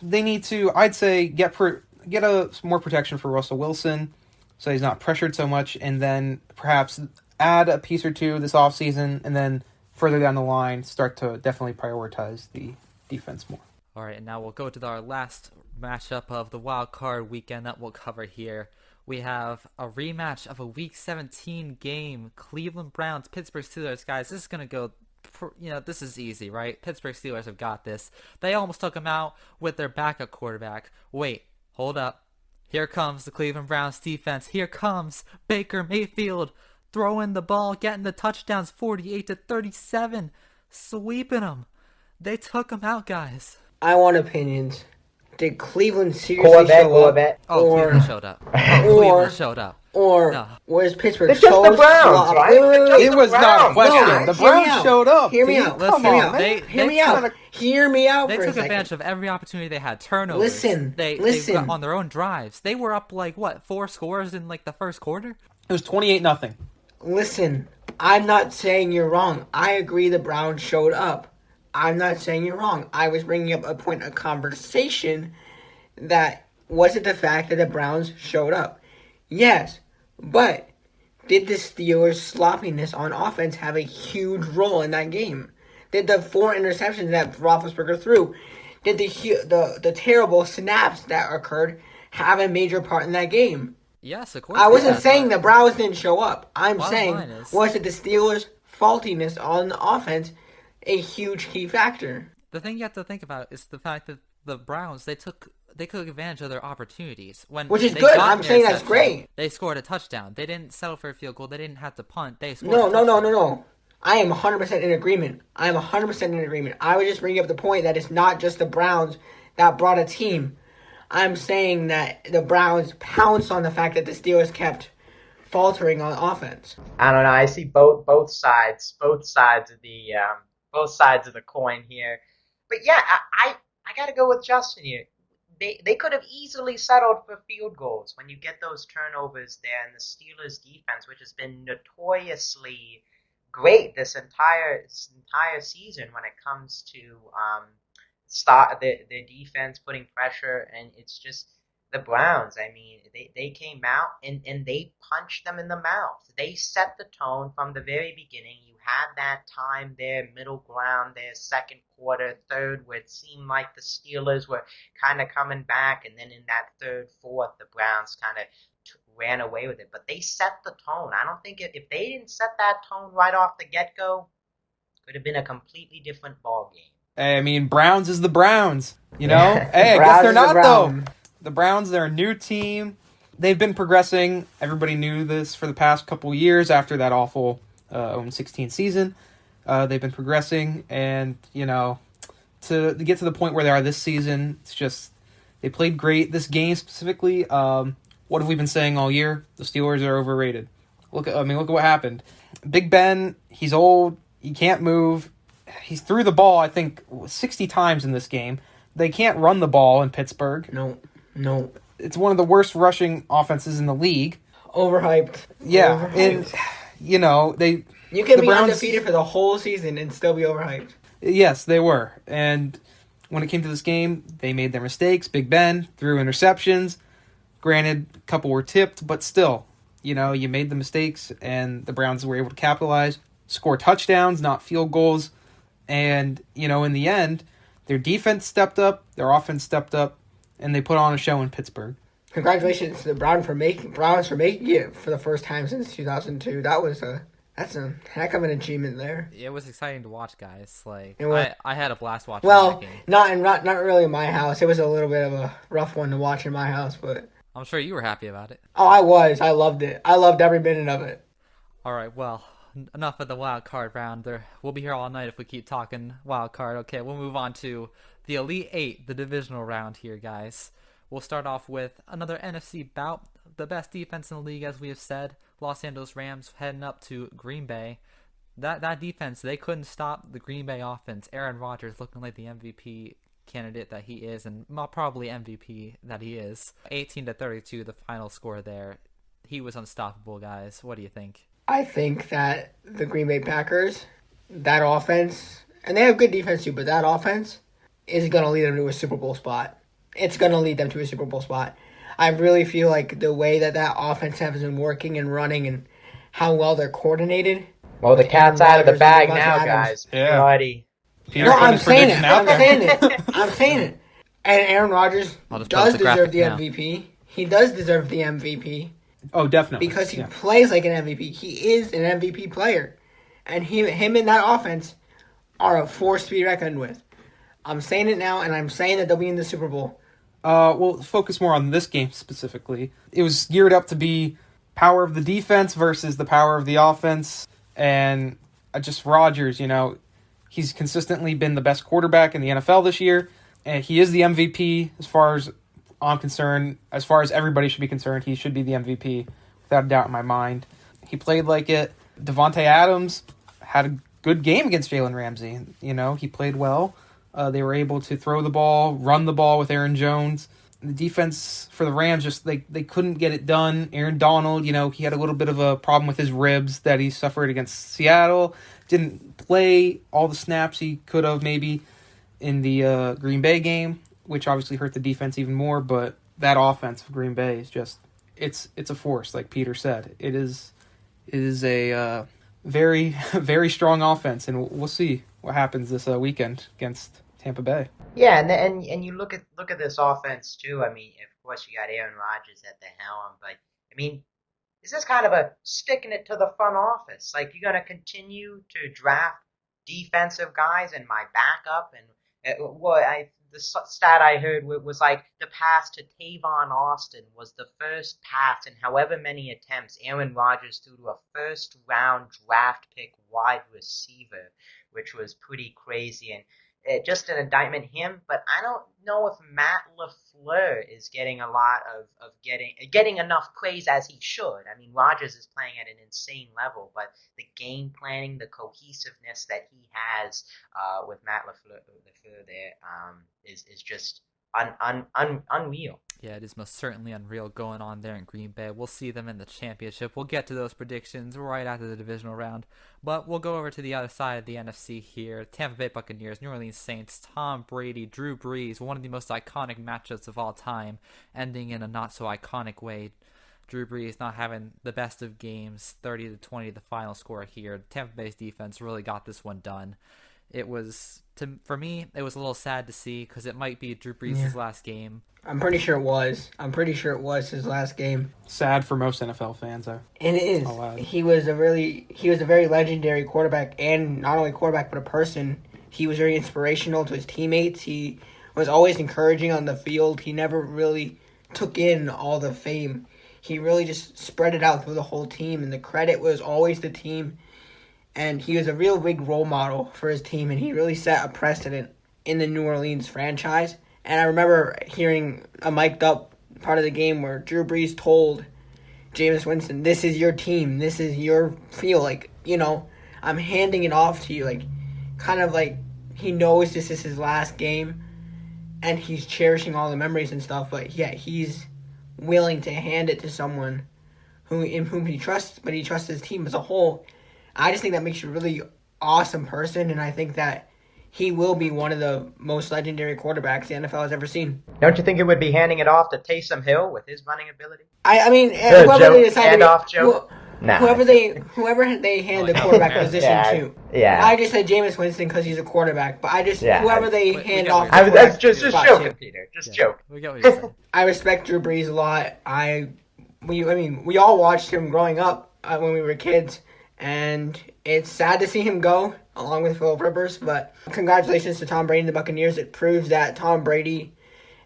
E: they need to, I'd say, get some more protection for Russell Wilson so he's not pressured so much, and then perhaps add a piece or two this offseason, and then further down the line start to definitely prioritize the defense more.
C: All right, and now we'll go to our last matchup of the wild card weekend that we'll cover here. We have a rematch of a Week 17 game, Cleveland Browns, Pittsburgh Steelers. Guys, this is going to go, this is easy, right? Pittsburgh Steelers have got this. They almost took him out with their backup quarterback. Wait, hold up. Here comes the Cleveland Browns defense. Here comes Baker Mayfield throwing the ball, getting the touchdowns, 48-37, sweeping them. They took him out, guys.
D: I want opinions. Did Cleveland seriously show up?
C: Oh,
D: Or,
C: Cleveland showed up. Cleveland showed up.
D: Or
C: No.
D: was Pittsburgh
A: It's just
D: so
A: the Browns,
D: slow?
A: right?
D: Wait.
E: It was not a question.
D: No,
E: The
D: hear me
E: Browns
D: out.
E: showed up.
D: Hear me
E: dude.
D: out.
E: Come
C: Listen,
E: on,
C: they-
E: man.
D: Hear me out. Hear me out
C: They
D: for a
C: took
D: second.
C: advantage of every opportunity they had. Turnovers.
D: Listen.
C: They got on their own drives. They were up like what 4 scores in like the first quarter.
E: It was 28-0.
D: Listen, I'm not saying you're wrong. I agree the Browns showed up. I'm not saying you're wrong. I was bringing up a point of conversation that was it the fact that the Browns showed up? Yes, but did the Steelers' sloppiness on offense have a huge role in that game? Did the 4 interceptions that Roethlisberger threw, did the terrible snaps that occurred have a major part in that game?
C: Yes, of course.
D: I wasn't
C: yeah,
D: saying
C: but
D: the Browns didn't show up. I'm
C: Bottom
D: saying,
C: line is-
D: was it the Steelers' faultiness on the offense a huge key factor?
C: the thing you have to think about is the fact that the Browns they took advantage of their opportunities when
D: Which is
C: they
D: good.
C: got
D: I'm
C: an
D: saying that's
C: interception,
D: great.
C: They scored a touchdown. They didn't settle for a field goal. They didn't have to punt. They scored.
D: No. I am 100% in agreement. I am 100% in agreement. I was just bringing up the point that it's not just the Browns that brought a team. I'm saying that the Browns pounced on the fact that the Steelers kept faltering on offense.
A: I don't know. I see both sides of the coin here. But yeah, I got to go with Justin here. They could have easily settled for field goals when you get those turnovers there, and the Steelers' defense, which has been notoriously great this entire season when it comes to start their defense putting pressure, and it's just the Browns. I mean, they came out and they punched them in the mouth. They set the tone from the very beginning. You had that time there, middle ground there, second quarter, third, where it seemed like the Steelers were kind of coming back, and then in that third, fourth, the Browns kind of ran away with it. But they set the tone. I don't think if they didn't set that tone right off the get-go, it could have been a completely different ball game.
E: I mean, Browns is the Browns, you know?
D: Yeah.
E: Hey, I
D: Browns
E: guess they're
D: is the
E: not,
D: Browns.
E: though. The Browns, they're a new team. They've been progressing. Everybody knew this for the past couple years after that awful 0-16 season. They've been progressing, and, you know, to get to the point where they are this season, it's just, they played great. This game specifically, what have we been saying all year? The Steelers are overrated. Look at what happened. Big Ben, he's old, he can't move. He's threw the ball, I think, 60 times in this game. They can't run the ball in Pittsburgh.
D: No.
E: It's one of the worst rushing offenses in the league.
D: Overhyped.
E: Yeah,
D: Overhyped.
E: and, you know,
D: You can
E: the
D: be
E: Browns-
D: undefeated for the whole season and still be overhyped.
E: Yes, they were. And when it came to this game, they made their mistakes. Big Ben threw interceptions. Granted, a couple were tipped, but still, you know, you made the mistakes, and the Browns were able to capitalize, score touchdowns, not field goals. And, you know, in the end, their defense stepped up, their offense stepped up, and they put on a show in Pittsburgh.
D: Congratulations to the Browns for making it for the first time since 2002. That's a heck of an achievement there.
C: It was exciting to watch, guys. Like
D: It was.
C: I had a blast watching
D: Well,
C: that game.
D: not really in my house. It was a little bit of a rough one to watch in my house, but
C: I'm sure you were happy about it.
D: oh, I was. I loved it. I loved every minute of it.
C: All right, well, enough of the wild card round. We'll be here all night if we keep talking wild card. Okay, we'll move on to the Elite Eight, the divisional round here, guys. We'll start off with another NFC bout. The best defense in the league, as we have said. Los Angeles Rams heading up to Green Bay. That defense, they couldn't stop the Green Bay offense. Aaron Rodgers looking like the MVP candidate that he is, and probably MVP that he is. 18-32, the final score there. He was unstoppable, guys. What do you think?
D: I think that the Green Bay Packers, that offense, and they have good defense too, but that offense is going to lead them to a Super Bowl spot. It's going to lead them to a Super Bowl spot. I really feel like the way that offense has been working and running and how well they're coordinated.
A: Well, the cat's out of the bag
D: Rodgers,
A: now,
D: Devontae
A: guys.
E: Yeah.
A: Buddy.
E: Peter
D: No,
E: put
D: I'm
E: his
D: saying it.
E: prediction out there.
D: I'm saying it. And Aaron Rodgers
C: I'll just pull up
D: does
C: the
D: deserve
C: graphic
D: the
C: now.
D: MVP. He does deserve the MVP
E: Oh, definitely.
D: because he
E: Yeah.
D: plays like an MVP. He is an MVP player. And him and that offense are a force to be reckoned with. I'm saying it now, and I'm saying that they'll be in the Super Bowl.
E: We'll focus more on this game specifically. It was geared up to be power of the defense versus the power of the offense, and just Rodgers, you know, He's consistently been the best quarterback in the NFL this year, and he is the MVP as far as I'm concerned. As far as everybody should be concerned, he should be the MVP without a doubt in my mind. He played like it. Devontae Adams had a good game against Jalen Ramsey. He played well. They were able to throw the ball, run the ball with Aaron Jones. The defense for the Rams, just they couldn't get it done. Aaron Donald, he had a little bit of a problem with his ribs that he suffered against Seattle. Didn't play all the snaps he could have maybe in the Green Bay game, which obviously hurt the defense even more. But that offense of Green Bay is just it's a force, like Peter said. It is a very, very strong offense, and we'll see what happens this weekend against Tampa Bay.
A: Yeah, and you look at this offense too. I mean, of course you got Aaron Rodgers at the helm, but I mean, is this kind of a sticking it to the front office? Like, you're going to continue to draft defensive guys and my backup, and the stat I heard was like the pass to Tavon Austin was the first pass in however many attempts Aaron Rodgers threw to a first-round draft pick wide receiver, which was pretty crazy. And just an indictment him, but I don't know if Matt LaFleur is getting a lot of getting enough praise as he should. I mean, Rodgers is playing at an insane level, but the game planning, the cohesiveness that he has with Matt LaFleur there is just unreal.
C: Yeah, it is most certainly unreal going on there in Green Bay. We'll see them in the championship. We'll get to those predictions right after the divisional round. But we'll go over to the other side of the NFC here. Tampa Bay Buccaneers, New Orleans Saints, Tom Brady, Drew Brees, one of the most iconic matchups of all time, ending in a not-so-iconic way. Drew Brees not having the best of games, 30-20 the final score here. Tampa Bay's defense really got this one done. For me, it was a little sad to see because it might be Drew Brees' last game.
D: I'm pretty sure it was his last game.
E: Sad for most NFL fans, though.
D: And it is. He was a very legendary quarterback, and not only quarterback but a person. He was very inspirational to his teammates. He was always encouraging on the field. He never really took in all the fame. He really just spread it out through the whole team, and the credit was always the team. And he was a real big role model for his team, and he really set a precedent in the New Orleans franchise. And I remember hearing a mic'd up part of the game where Drew Brees told Jameis Winston, "This is your team. This is your field. Like, I'm handing it off to you." Like, kind of like he knows this is his last game, and he's cherishing all the memories and stuff. But yeah, he's willing to hand it to someone in whom he trusts, but he trusts his team as a whole. I just think that makes you a really awesome person, and I think that he will be one of the most legendary quarterbacks the NFL has ever seen.
A: Don't you think it would be handing it off to Taysom Hill with his running ability?
D: I mean, whoever they decide whoever they hand the quarterback position to.
A: Yeah.
D: I just said Jameis Winston because he's a quarterback, but whoever they hand off.
A: That's just joking, Peter. Just joking.
C: We get what you're saying.
D: I respect Drew Brees a lot. We all watched him growing up when we were kids. And it's sad to see him go, along with Philip Rivers. But congratulations to Tom Brady and the Buccaneers. It proves that Tom Brady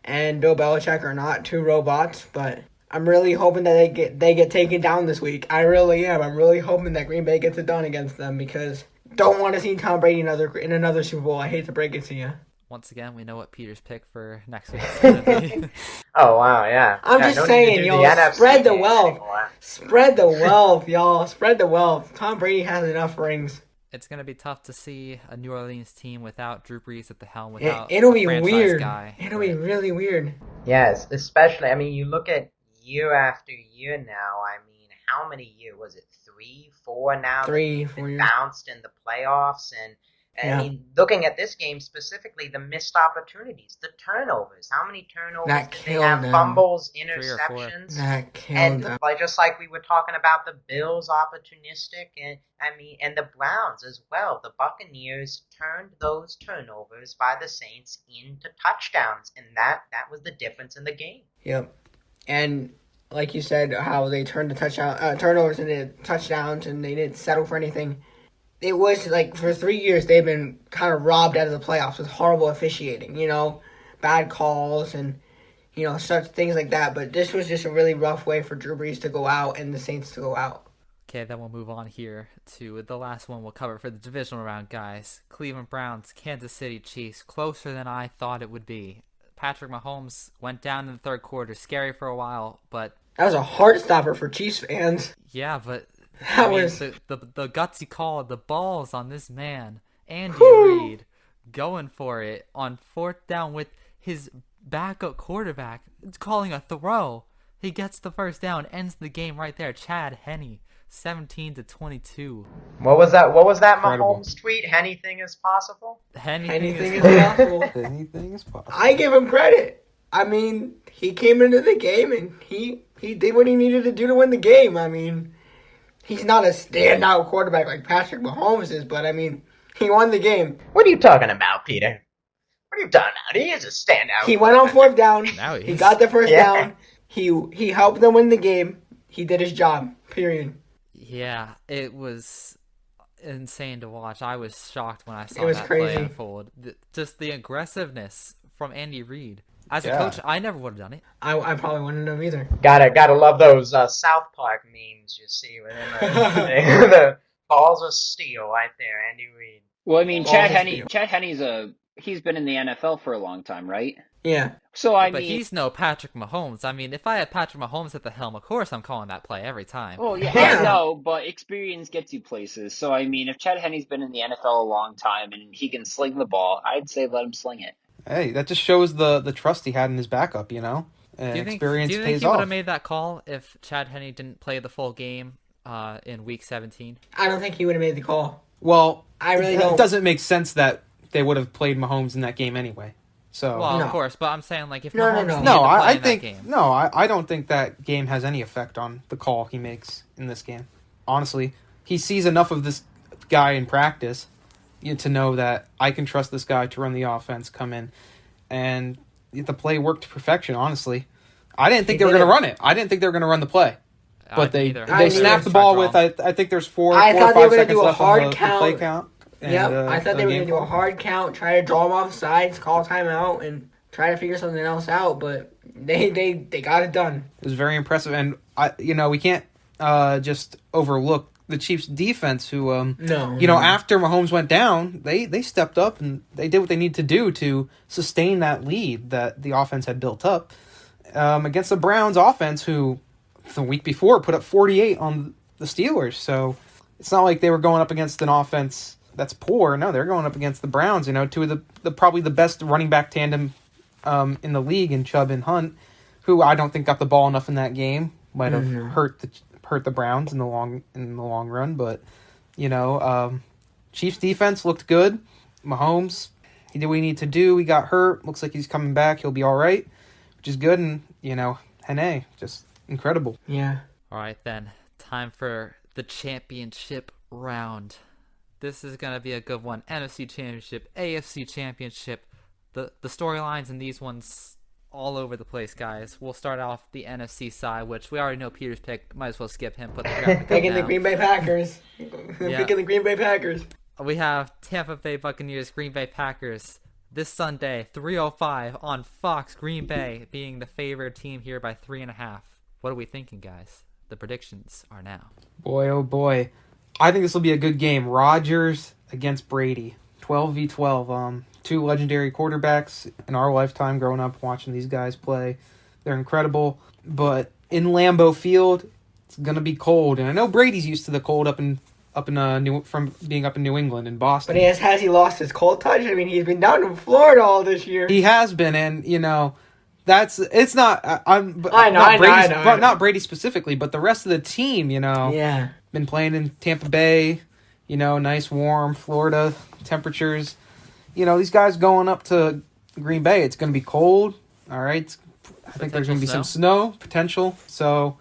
D: and Bill Belichick are not two robots. But I'm really hoping that they get taken down this week. I really am. I'm really hoping that Green Bay gets it done against them because don't want to see Tom Brady in another Super Bowl. I hate to break it to you.
C: Once again, we know what Peter's pick for next week is going to be.
A: Oh, wow, yeah.
D: I'm just saying, y'all, spread the wealth. Spread the wealth, y'all. Spread the wealth. Tom Brady has enough rings.
C: It's going to be tough to see a New Orleans team without Drew Brees at the helm, without
D: it'll be
C: a franchise
D: weird.
C: guy.
D: It'll be really weird.
A: Yes, especially, I mean, you look at year after year now, I mean, how many years? Was it 3, 4 now?
D: 3, 4 years.
A: Bounced in the playoffs, and I mean, looking at this game specifically, the missed opportunities, the turnovers. How many turnovers
D: that
A: did they have?
D: Them.
A: Fumbles, interceptions.
D: That killed them.
A: Just like we were talking about the Bills opportunistic, and the Browns as well. The Buccaneers turned those turnovers by the Saints into touchdowns, and that was the difference in the game.
D: Yep. And like you said, how they turned the turnovers into touchdowns, and they didn't settle for anything. It was like for 3 years they've been kind of robbed out of the playoffs with horrible officiating, bad calls and, such things like that. But this was just a really rough way for Drew Brees to go out and the Saints to go out.
C: Okay, then we'll move on here to the last one we'll cover for the divisional round, guys. Cleveland Browns, Kansas City Chiefs, closer than I thought it would be. Patrick Mahomes went down in the third quarter, scary for a while, but
D: That was a heart stopper for Chiefs fans.
C: yeah, but
D: That was
C: the gutsy call, the balls on this man, Andy
D: Whew.
C: Reid, going for it on fourth down with his backup quarterback calling a throw. He gets the first down, ends the game right there. Chad Henne, 17-22.
A: What was that? What was that
E: Incredible.
A: Mahomes tweet? Anything is possible.
D: anything is
C: possible.
D: possible.
E: Anything is possible.
D: I give him credit. I mean, he came into the game and he did what he needed to do to win the game. I mean, he's not a standout quarterback like Patrick Mahomes is, but I mean, he won the game.
A: What are you talking about, Peter? What are you talking about? He is a standout.
D: He went on fourth down.
C: Now he
D: He
C: is.
D: got the first
A: Yeah.
D: down. He helped them win the game. He did his job. Period.
C: Yeah, it was insane to watch. I was shocked when I saw
D: It was
C: that play
D: crazy.
C: unfold. Just the aggressiveness from Andy Reid. As a
E: Yeah.
C: coach, I never would have done it.
D: I probably wouldn't have either.
A: Gotta love those South Park memes you see within the balls of steel right there, Andy Reid.
B: Well, I mean,
D: Balls
B: Chad
D: of
B: Henne.
D: steel.
B: Chad Henne's he's been in the NFL for a long time, right?
D: Yeah.
B: So I
C: But
B: mean,
C: he's no Patrick Mahomes. I mean, if I had Patrick Mahomes at the helm, of course I'm calling that play every time.
B: oh yeah,
D: Yeah.
B: I know, but experience gets you places. So I mean, if Chad Henne's been in the NFL a long time and he can sling the ball, I'd say let him sling it.
E: Hey, that just shows the trust he had in his backup, And
C: do you think
E: experience
C: he
E: pays
C: would
E: off.
C: have made that call if Chad Henne didn't play the full game in Week 17?
D: I don't think he would have made the call.
E: Well,
D: I really
E: it
D: don't.
E: doesn't make sense that they would have played Mahomes in that game anyway. So
C: Well,
D: No.
C: of course, but I'm saying like if
D: No, no,
C: Mahomes
D: no.
C: needed
E: no,
C: to play
E: I
C: in that
E: think
C: game.
E: I don't think that game has any effect on the call he makes in this game. Honestly, he sees enough of this guy in practice to know that I can trust this guy to run the offense, come in, and the play worked to perfection. Honestly, I didn't think
D: He
E: they were
D: did
E: going to
D: it.
E: run it. I didn't think they were going to run the play,
C: I
E: but
C: didn't
E: they
C: either.
D: I
E: they
D: didn't
E: snapped
D: either.
E: the ball
C: Strike
E: with
C: draw.
E: I think there's four
D: I
E: or
D: thought they were
E: 5
D: gonna
E: seconds
D: do a
E: left on
D: hard
E: the play
D: count.
E: count. And,
D: Yep. I thought they were going to do a
E: clock.
D: hard count, try to draw him off sides, call timeout, and try to figure something else out, but they got it done.
E: It was very impressive, and we can't just overlook the Chiefs' defense, who
D: No.
E: after Mahomes went down, they stepped up and they did what they need to do to sustain that lead that the offense had built up against the Browns offense, who the week before put up 48 on the Steelers. So it's not like they were going up against an offense that's poor. No, they're going up against the Browns. Two of the probably the best running back tandem in the league in Chubb and Hunt, who I don't think got the ball enough in that game. Might have hurt the Browns in the long run, but Chiefs defense looked good. Mahomes, he did what he needed to do. He got hurt. Looks like he's coming back. He'll be all right, which is good. And Henne, just incredible.
D: Yeah.
C: All right, then. Time for the championship round. This is going to be a good one. NFC Championship, AFC Championship. The storylines in these ones all over the place, guys. We'll start off the NFC side, which we already know Peter's pick. Might as well skip him. Put the graphic
D: Picking
C: up
D: the
C: now.
D: Green Bay Packers.
C: Yeah.
D: Picking the Green Bay Packers.
C: We have Tampa Bay Buccaneers, Green Bay Packers. This Sunday, 3:05 on Fox. Green Bay being the favored team here by 3.5. What are we thinking, guys? The predictions are now.
E: Boy, oh boy. I think this will be a good game. Rodgers against Brady. 12v12. Two legendary quarterbacks in our lifetime growing up watching these guys play. They're incredible. But in Lambeau Field, it's going to be cold. And I know Brady's used to the cold from being up in New England and Boston.
D: But has he lost his cold touch? I mean, he's been down in Florida all this year.
E: He has been, and it's not. I'm
D: I know,
E: not
D: I know,
E: Brady,
D: I know, I know.
E: not Brady specifically, but the rest of the team.
D: Yeah.
E: Been playing in Tampa Bay. Nice warm Florida temperatures. These guys going up to Green Bay. It's going to be cold. All right. I think there's going to be some snow potential. So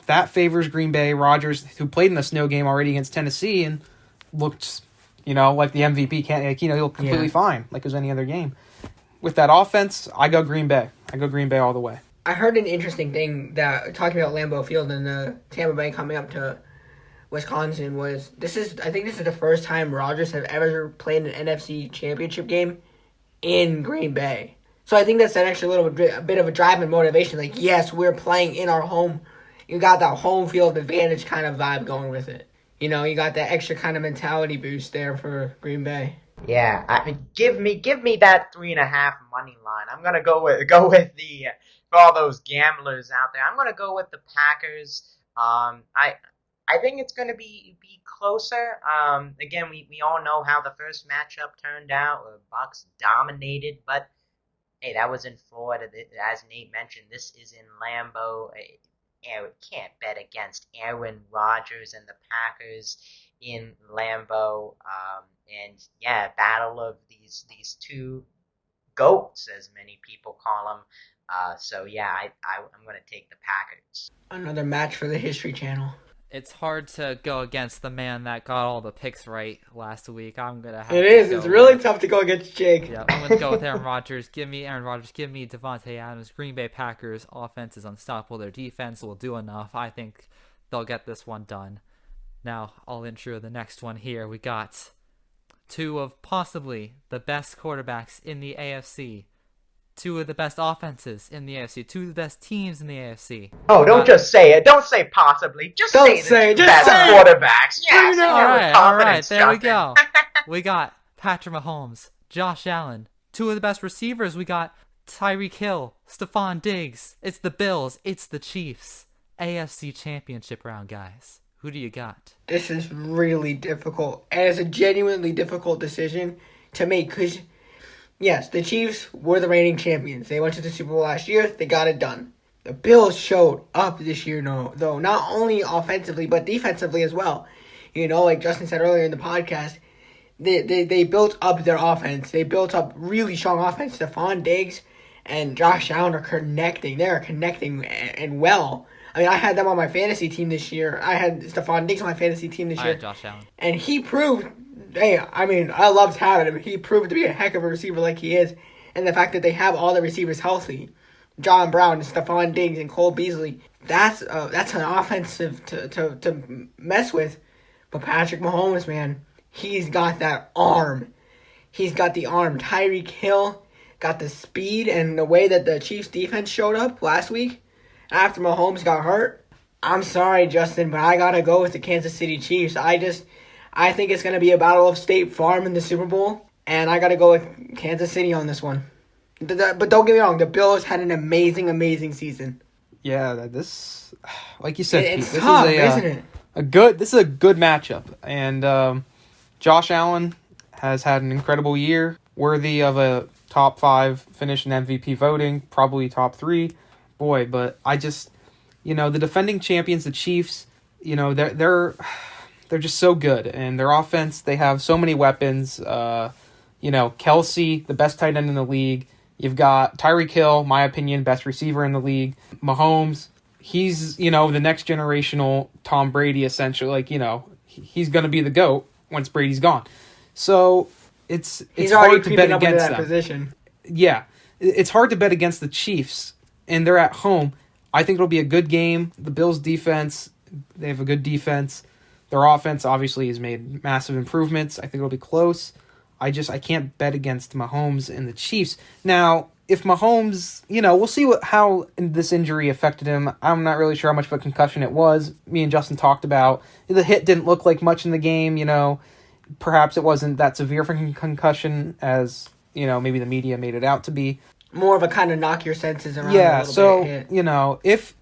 E: that favors Green Bay. Rodgers, who played in a snow game already against Tennessee and looked, like the MVP. He looked completely fine, like it was any other game. With that offense, I go Green Bay. I go Green Bay all the way.
D: I heard an interesting thing that talking about Lambeau Field and Tampa Bay coming up to Wisconsin was I think this is the first time Rodgers have ever played an NFC Championship game in Green Bay. So I think that's actually a bit of a drive and motivation. Like, yes, we're playing in our home you got that home field advantage kind of vibe going with it. You know, you got that extra kind of mentality boost there for Green Bay.
A: Yeah, give me that 3.5 money line. I'm gonna go with the for all those gamblers out there. I'm gonna go with the Packers. I think it's gonna be closer. Again, we all know how the first matchup turned out. The Bucks dominated, but hey, that was in Florida. As Nate mentioned, this is in Lambeau. Can't bet against Aaron Rodgers and the Packers in Lambeau. And yeah, battle of these two goats, as many people call them. So yeah, I'm going to take the Packers.
D: Another match for the History Channel.
C: It's hard to go against the man that got all the picks right last week. I'm gonna have.
D: It's really tough to go against Jake.
C: Yeah, I'm gonna go with Aaron Rodgers. Give me Aaron Rodgers. Give me Devontae Adams. Green Bay Packers offense is unstoppable. Their defense will do enough. I think they'll get this one done. Now I'll intro the next one here. We got two of possibly the best quarterbacks in the AFC. Two of the best offenses in the AFC. Two of the best teams in the AFC.
A: Oh, don't just say it. Don't say possibly. Just say the two best quarterbacks. Yeah,
C: all right. There we go. We got Patrick Mahomes, Josh Allen. Two of the best receivers. We got Tyreek Hill, Stephon Diggs. It's the Bills. It's the Chiefs. AFC Championship round, guys. Who do you got?
D: This is really difficult. And it's a genuinely difficult decision to make because, yes, the Chiefs were the reigning champions. They went to the Super Bowl last year. They got it done. The Bills showed up this year, though, not only offensively, but defensively as well. You know, like Justin said earlier in the podcast, they built up their offense. They built up really strong offense. Stephon Diggs and Josh Allen are connecting. They're connecting and well. I mean, I had them on my fantasy team this year. I had Stephon Diggs on my fantasy team this year.
C: I had Josh Allen.
D: And he proved, hey, I mean, I loved having him. He proved to be a heck of a receiver like he is. And the fact that they have all the receivers healthy, John Brown, Stephon Diggs, and Cole Beasley, that's an offensive to mess with. But Patrick Mahomes, man, he's got that arm. He's got the arm. Tyreek Hill got the speed, and the way that the Chiefs defense showed up last week after Mahomes got hurt. I'm sorry, Justin, but I gotta go with the Kansas City Chiefs. I think it's gonna be a battle of State Farm in the Super Bowl, and I gotta go with Kansas City on this one. But don't get me wrong, the Bills had an amazing, amazing season.
E: Yeah, this, like you said,
D: it's
E: Pete,
D: tough,
E: this is
D: isn't it?
E: This is a good matchup, and Josh Allen has had an incredible year, worthy of a top 5 finish in MVP voting, probably top 3. Boy, but I just, the defending champions, the Chiefs, they're just so good, and their offense, they have so many weapons. Kelsey, the best tight end in the league. You've got Tyreek Hill, my opinion, best receiver in the league. Mahomes, he's, the next generational Tom Brady, essentially. Like, he's going to be the GOAT once Brady's gone. So it's hard to bet against them.
D: Position.
E: Yeah, it's hard to bet against the Chiefs, and they're at home. I think it'll be a good game. The Bills' defense, they have a good defense. Their offense, obviously, has made massive improvements. I think it'll be close. I can't bet against Mahomes and the Chiefs. Now, if Mahomes, we'll see how this injury affected him. I'm not really sure how much of a concussion it was. Me and Justin talked about the hit didn't look like much in the game. Perhaps it wasn't that severe of a concussion as maybe the media made it out to be.
D: More of a kind of knock your senses around.
E: Yeah,
D: a little bit
E: hit.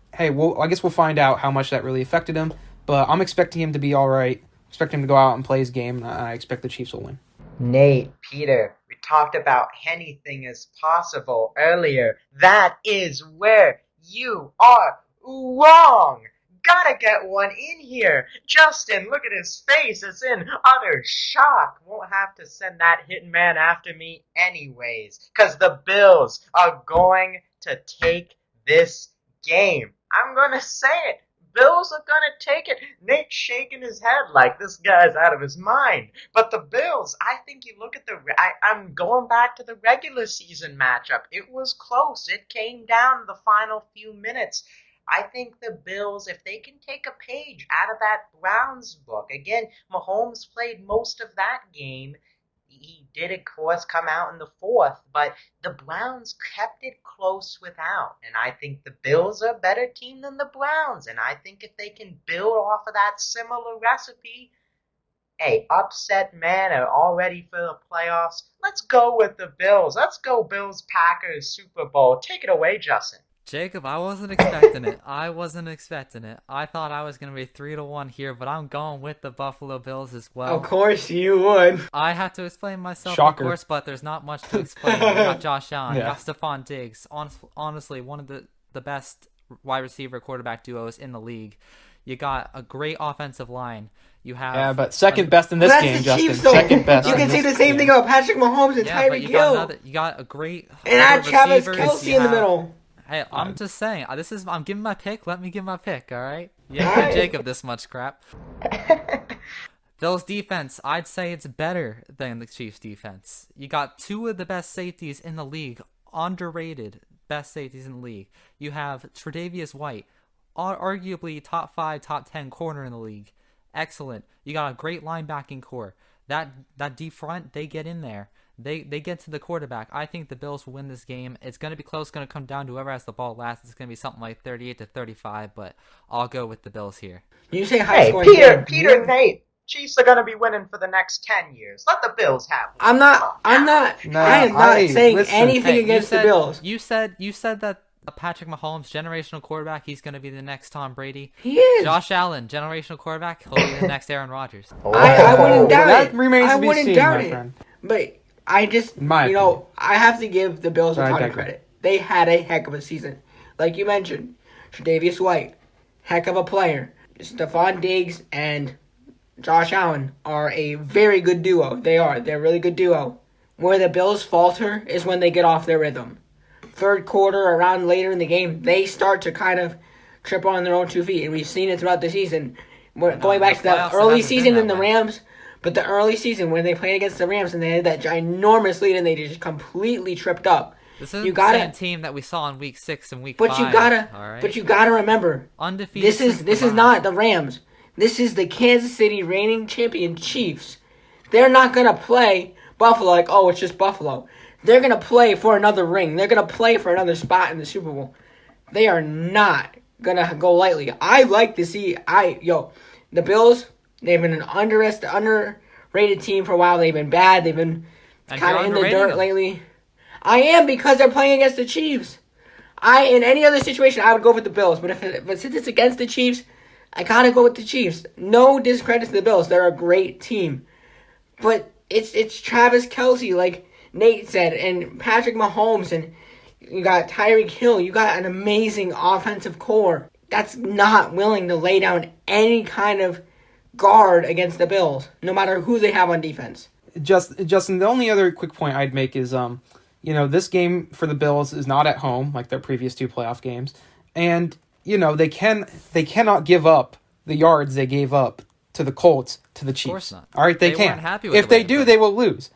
E: I guess we'll find out how much that really affected him. But I'm expecting him to be all right. Expect him to go out and play his game. And I expect the Chiefs will win.
A: Nate, Peter, we talked about anything is possible earlier. That is where you are wrong. Gotta get one in here. Justin, look at his face. It's in utter shock. Won't have to send that hitting man after me anyways. Because the Bills are going to take this game. I'm going to say it. Bills are going to take it. Nate's shaking his head like this guy's out of his mind. But the Bills, I think you look at I'm going back to the regular season matchup. It was close. It came down to the final few minutes. I think the Bills, if they can take a page out of that Browns book, again, Mahomes played most of that game. He did, of course, come out in the fourth, but the Browns kept it close without. And I think the Bills are a better team than the Browns. And I think if they can build off of that similar recipe, hey, upset man are all ready for the playoffs. Let's go with the Bills. Let's go Bills-Packers Super Bowl. Take it away, Justin.
C: Jacob, I wasn't expecting it. I thought I was going to be 3-1 here, but I'm going with the Buffalo Bills as well.
D: Of course you would.
C: I have to explain myself,
E: Shocker.
C: of course, but there's not much to explain. You got Josh Allen, you
E: Yeah.
C: got Stephon Diggs. Honestly, one of the best wide receiver quarterback duos in the league. You got a great offensive line. You have
E: Yeah, but second best in this
D: That's
E: game,
D: the
E: Justin.
D: Chiefs, though.
E: Second best.
D: You
E: in
D: can say
E: this
D: the same
E: game.
D: thing about Patrick Mahomes and
C: yeah, but
D: Tyreek Hill.
C: you got a great
D: And add
C: other
D: Travis
C: receivers.
D: Kelce
C: You
D: in the
C: have-
D: middle.
C: Hey, I'm just saying. I'm giving my pick. Let me give my pick. All right. You
D: All
C: ain't give
D: right.
C: Jacob this much crap. Bills defense, I'd say it's better than the Chiefs defense. You got two of the best safeties in the league, underrated best safeties in the league. You have Tre'Davious White, arguably top 5, top 10 corner in the league. Excellent. You got a great linebacking core. That deep front, they get in there. They get to the quarterback. I think the Bills will win this game. It's going to be close. It's going to come down to whoever has the ball last. It's going to be something like 38-35, but I'll go with the Bills here.
D: You say high
A: Hey,
D: scoring
A: Peter,
D: game.
A: Peter, and Nate, Chiefs are going to be winning for the next 10 years. Let the Bills have it.
D: I'm not.
E: No,
D: I am not saying
E: listen.
D: anything
C: Hey,
D: against the Bills.
C: You said that Patrick Mahomes, generational quarterback, he's going to be the next Tom Brady.
D: He is.
C: Josh Allen, generational quarterback, he'll be the next Aaron Rodgers.
D: I wouldn't doubt
E: that
D: it.
E: remains
D: I
E: to be
D: wouldn't
E: seen,
D: doubt
E: my
D: it.
E: friend.
D: But I just,
E: In my opinion.
D: I have to give the Bills a
E: Sorry,
D: ton of
E: Declan.
D: credit. They had a heck of a season. Like you mentioned, Tre'Davious White, heck of a player. Stephon Diggs and Josh Allen are a very good duo. They're a really good duo. Where the Bills falter is when they get off their rhythm. Third quarter, around later in the game, they start to kind of trip on their own 2 feet. And we've seen it throughout the season. Going back to
C: the playoffs,
D: the
C: it
D: early
C: hasn't been
D: season
C: that
D: in the
C: way.
D: Rams, but the early season when they played against the Rams and they had that ginormous lead and they just completely tripped up.
C: This is
D: You
C: the
D: gotta-
C: same team that we saw in Week 6 and Week
D: But
C: 5.
D: you gotta,
C: all right?
D: but you gotta remember,
C: Undefeated.
D: this is
C: since the bye.
D: not the Rams. This is the Kansas City reigning champion Chiefs. They're not gonna play Buffalo like, oh, it's just Buffalo. They're gonna play for another ring. They're gonna play for another spot in the Super Bowl. They are not gonna go lightly. I like to see the Bills. They've been an underrated team for a while. They've been bad. They've been
C: And
D: kind of
C: you're
D: in the
C: underrating
D: dirt
C: them.
D: lately. I am, because they're playing against the Chiefs. In any other situation, I would go with the Bills. But since it's against the Chiefs, I gotta go with the Chiefs. No discredit to the Bills. They're a great team. But it's Travis Kelce, like Nate said, and Patrick Mahomes, and you got Tyreek Hill. You got an amazing offensive core that's not willing to lay down any kind of guard against the Bills, no matter who they have on defense.
E: Justin, the only other quick point I'd make is, this game for the Bills is not at home like their previous 2 playoff games, and they cannot give up the yards they gave up to the Colts to the Chiefs.
C: Of course not.
E: All right, they
C: They
E: can't.
C: weren't happy with
E: If
C: the way
E: they
C: they
E: do,
C: played.
E: they will lose.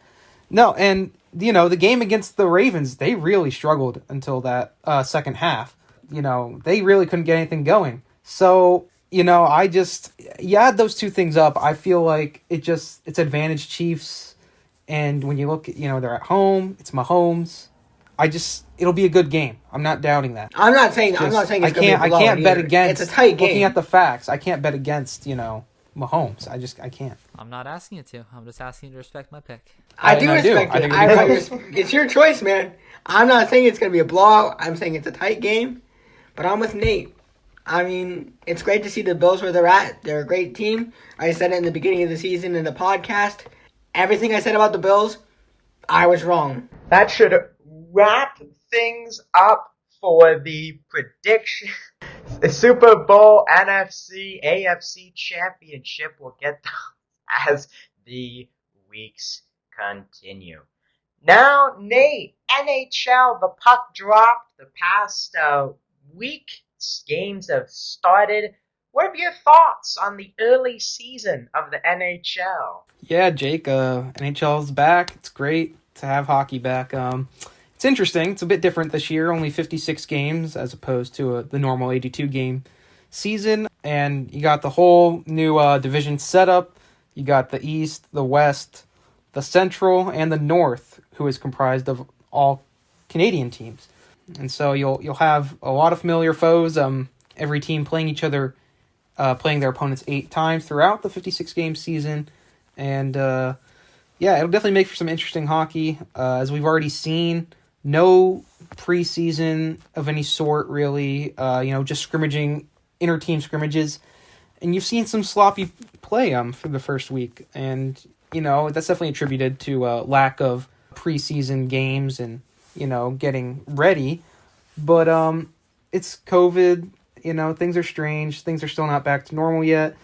E: No, and the game against the Ravens, they really struggled until that second half. They really couldn't get anything going. So, you add those 2 things up, I feel like it's advantage Chiefs. And when you look, they're at home, it's Mahomes. It'll be a good game. I'm not doubting that.
D: I'm not saying it's
E: I
D: going to be
E: can't
D: blown
E: bet
D: either.
E: against.
D: It's a tight game.
E: Looking at the facts, I can't bet against Mahomes. I can't.
C: I'm not asking you to. I'm just asking you to respect my pick.
D: I do
E: I do.
D: respect
E: I
D: it.
E: think it'll be close.
D: It's your choice, man. I'm not saying it's going to be a blowout. I'm saying it's a tight game. But I'm with Nate. I mean, it's great to see the Bills where they're at. They're a great team. I said it in the beginning of the season in the podcast. Everything I said about the Bills, I was wrong.
A: That should wrap things up for the prediction. The Super Bowl, NFC, AFC championship. We'll get those as the weeks continue. Now, Nate, NHL, the puck dropped. The past week, games have started. What are your thoughts on the early season of the NHL?
E: Yeah, Jake. NHL's back. It's great to have hockey back. It's interesting. It's a bit different this year. Only 56 games as opposed to the normal 82 game season. And you got the whole new division setup. You got the East, the West, the Central, and the North, who is comprised of all Canadian teams. And so you'll have a lot of familiar foes. Every team playing each other, playing their opponents 8 times throughout the 56-game season. And it'll definitely make for some interesting hockey. As we've already seen, no preseason of any sort, really. Just scrimmaging, inter-team scrimmages. And you've seen some sloppy play for the first week. And, that's definitely attributed to lack of preseason games and, getting ready. But it's COVID. Things are strange. Things are still not back to normal yet.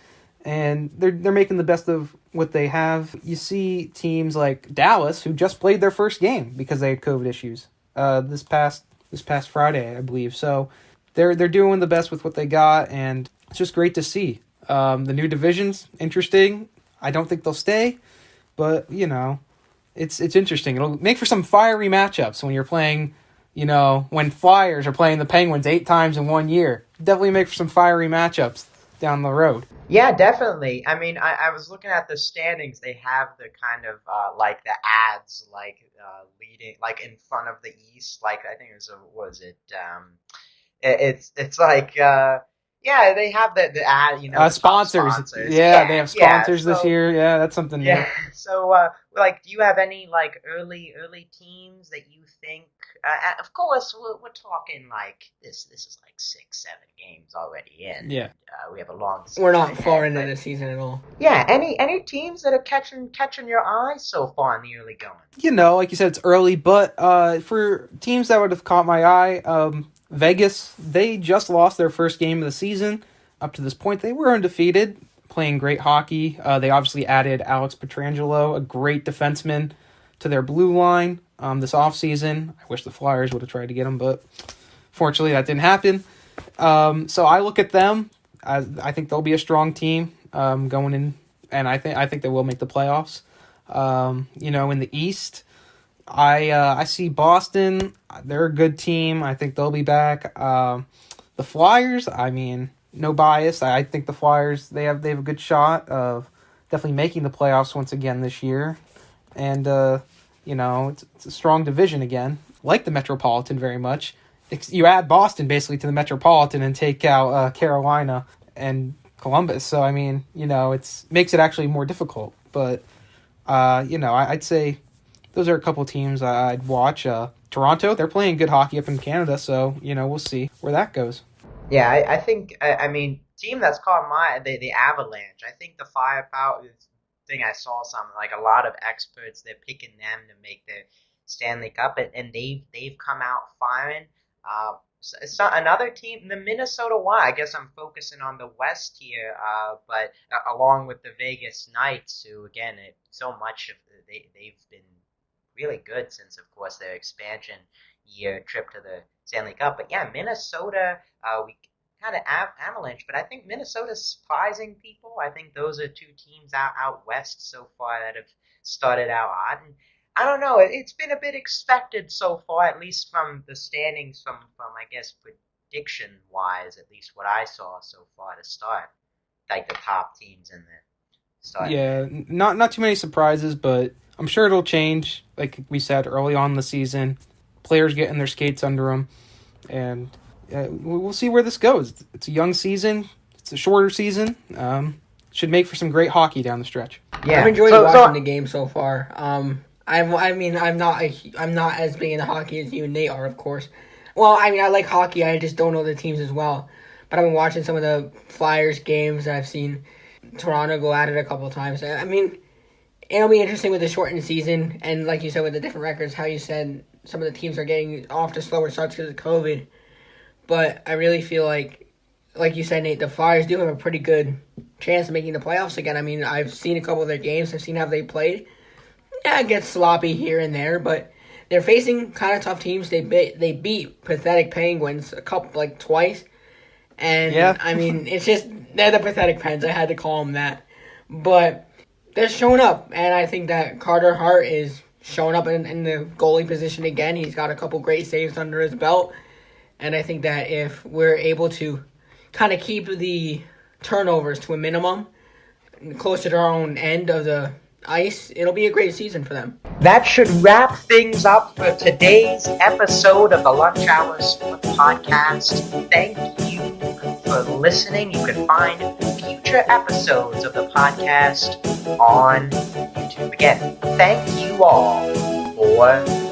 E: And they're making the best of what they have. You see teams like Dallas, who just played their first game because they had COVID issues this past Friday, I believe. So they're doing the best with what they got, and it's just great to see. The new division's interesting. I don't think they'll stay, but it's interesting. It'll make for some fiery matchups when you're playing. When Flyers are playing the Penguins 8 times in 1 year, definitely make for some fiery matchups down the road.
A: Yeah, definitely. I mean, I was looking at the standings. They have the kind of like the ads, leading, like in front of the East. Like I think it was it's like they have the ad. The
E: sponsors.
A: sponsors.
E: Yeah, they have sponsors this
A: so,
E: year. Yeah, that's something new.
A: Yeah. So do you have any like early teams that you think? Of course, we're talking like this. This is like 6-7 games already in.
E: Yeah.
A: We have a long season.
D: We're not far into the season at all.
A: Yeah. Any teams that are catching your eye so far in the early going?
E: Like you said, it's early, but for teams that would have caught my eye, Vegas, they just lost their first game of the season. Up to this point, they were undefeated, playing great hockey. They obviously added Alex Pietrangelo, a great defenseman, to their blue line this offseason. I wish the Flyers would have tried to get him, but fortunately that didn't happen. So I look at them. I think they'll be a strong team going in, and I think they will make the playoffs. In the East, I see Boston. They're a good team. I think they'll be back. The Flyers, I mean, no bias. I think the Flyers, they have a good shot of definitely making the playoffs once again this year. And, it's a strong division again, like the Metropolitan very much. You add Boston basically to the Metropolitan and take out Carolina and Columbus. So, I mean, it makes it actually more difficult. But, I'd say those are a couple teams I'd watch. Toronto, they're playing good hockey up in Canada, so, we'll see where that goes.
A: Yeah, I think, team that's caught my the Avalanche. I think the firepower thing, I saw something like a lot of experts, they're picking them to make the Stanley Cup, and they've come out firing. It's not another team, the Minnesota Wild. I guess I'm focusing on the West here, but along with the Vegas Knights, who again, so much of they've been really good since, of course, their expansion year trip to the Stanley Cup. But yeah, Minnesota, we kind of Avalanche, but I think Minnesota's surprising people. I think those are 2 teams out west so far that have started out hot. And I don't know, it's been a bit expected so far, at least from the standings, from I guess prediction-wise, at least what I saw so far to start, like the top teams in the start.
E: Yeah, not too many surprises, but I'm sure it'll change, like we said, early on in the season. Players getting their skates under them, and we'll see where this goes. It's a young season. It's a shorter season. Should make for some great hockey down the stretch.
D: Yeah, I've enjoyed watching the game so far. I'm not as big into hockey as you and Nate are, of course. Well, I like hockey. I just don't know the teams as well. But I've been watching some of the Flyers games. I've seen Toronto go at it a couple of times. It'll be interesting with the shortened season, and like you said, with the different records, how you said some of the teams are getting off to slower starts because of COVID. But I really feel like you said, Nate, the Flyers do have a pretty good chance of making the playoffs again. I've seen a couple of their games. I've seen how they played. Yeah, it gets sloppy here and there, but they're facing kind of tough teams. They beat pathetic Penguins twice. And,
E: yeah.
D: It's just, they're the pathetic Pens. I had to call them that. But they're showing up, and I think that Carter Hart is showing up in the goalie position again. He's got a couple great saves under his belt, and I think that if we're able to kind of keep the turnovers to a minimum, closer to our own end of the ice, it'll be a great season for them.
A: That should wrap things up for today's episode of the Lunch Hour Sports Podcast. Thank you for listening. You can find future episodes of the podcast on YouTube. Again, thank you all for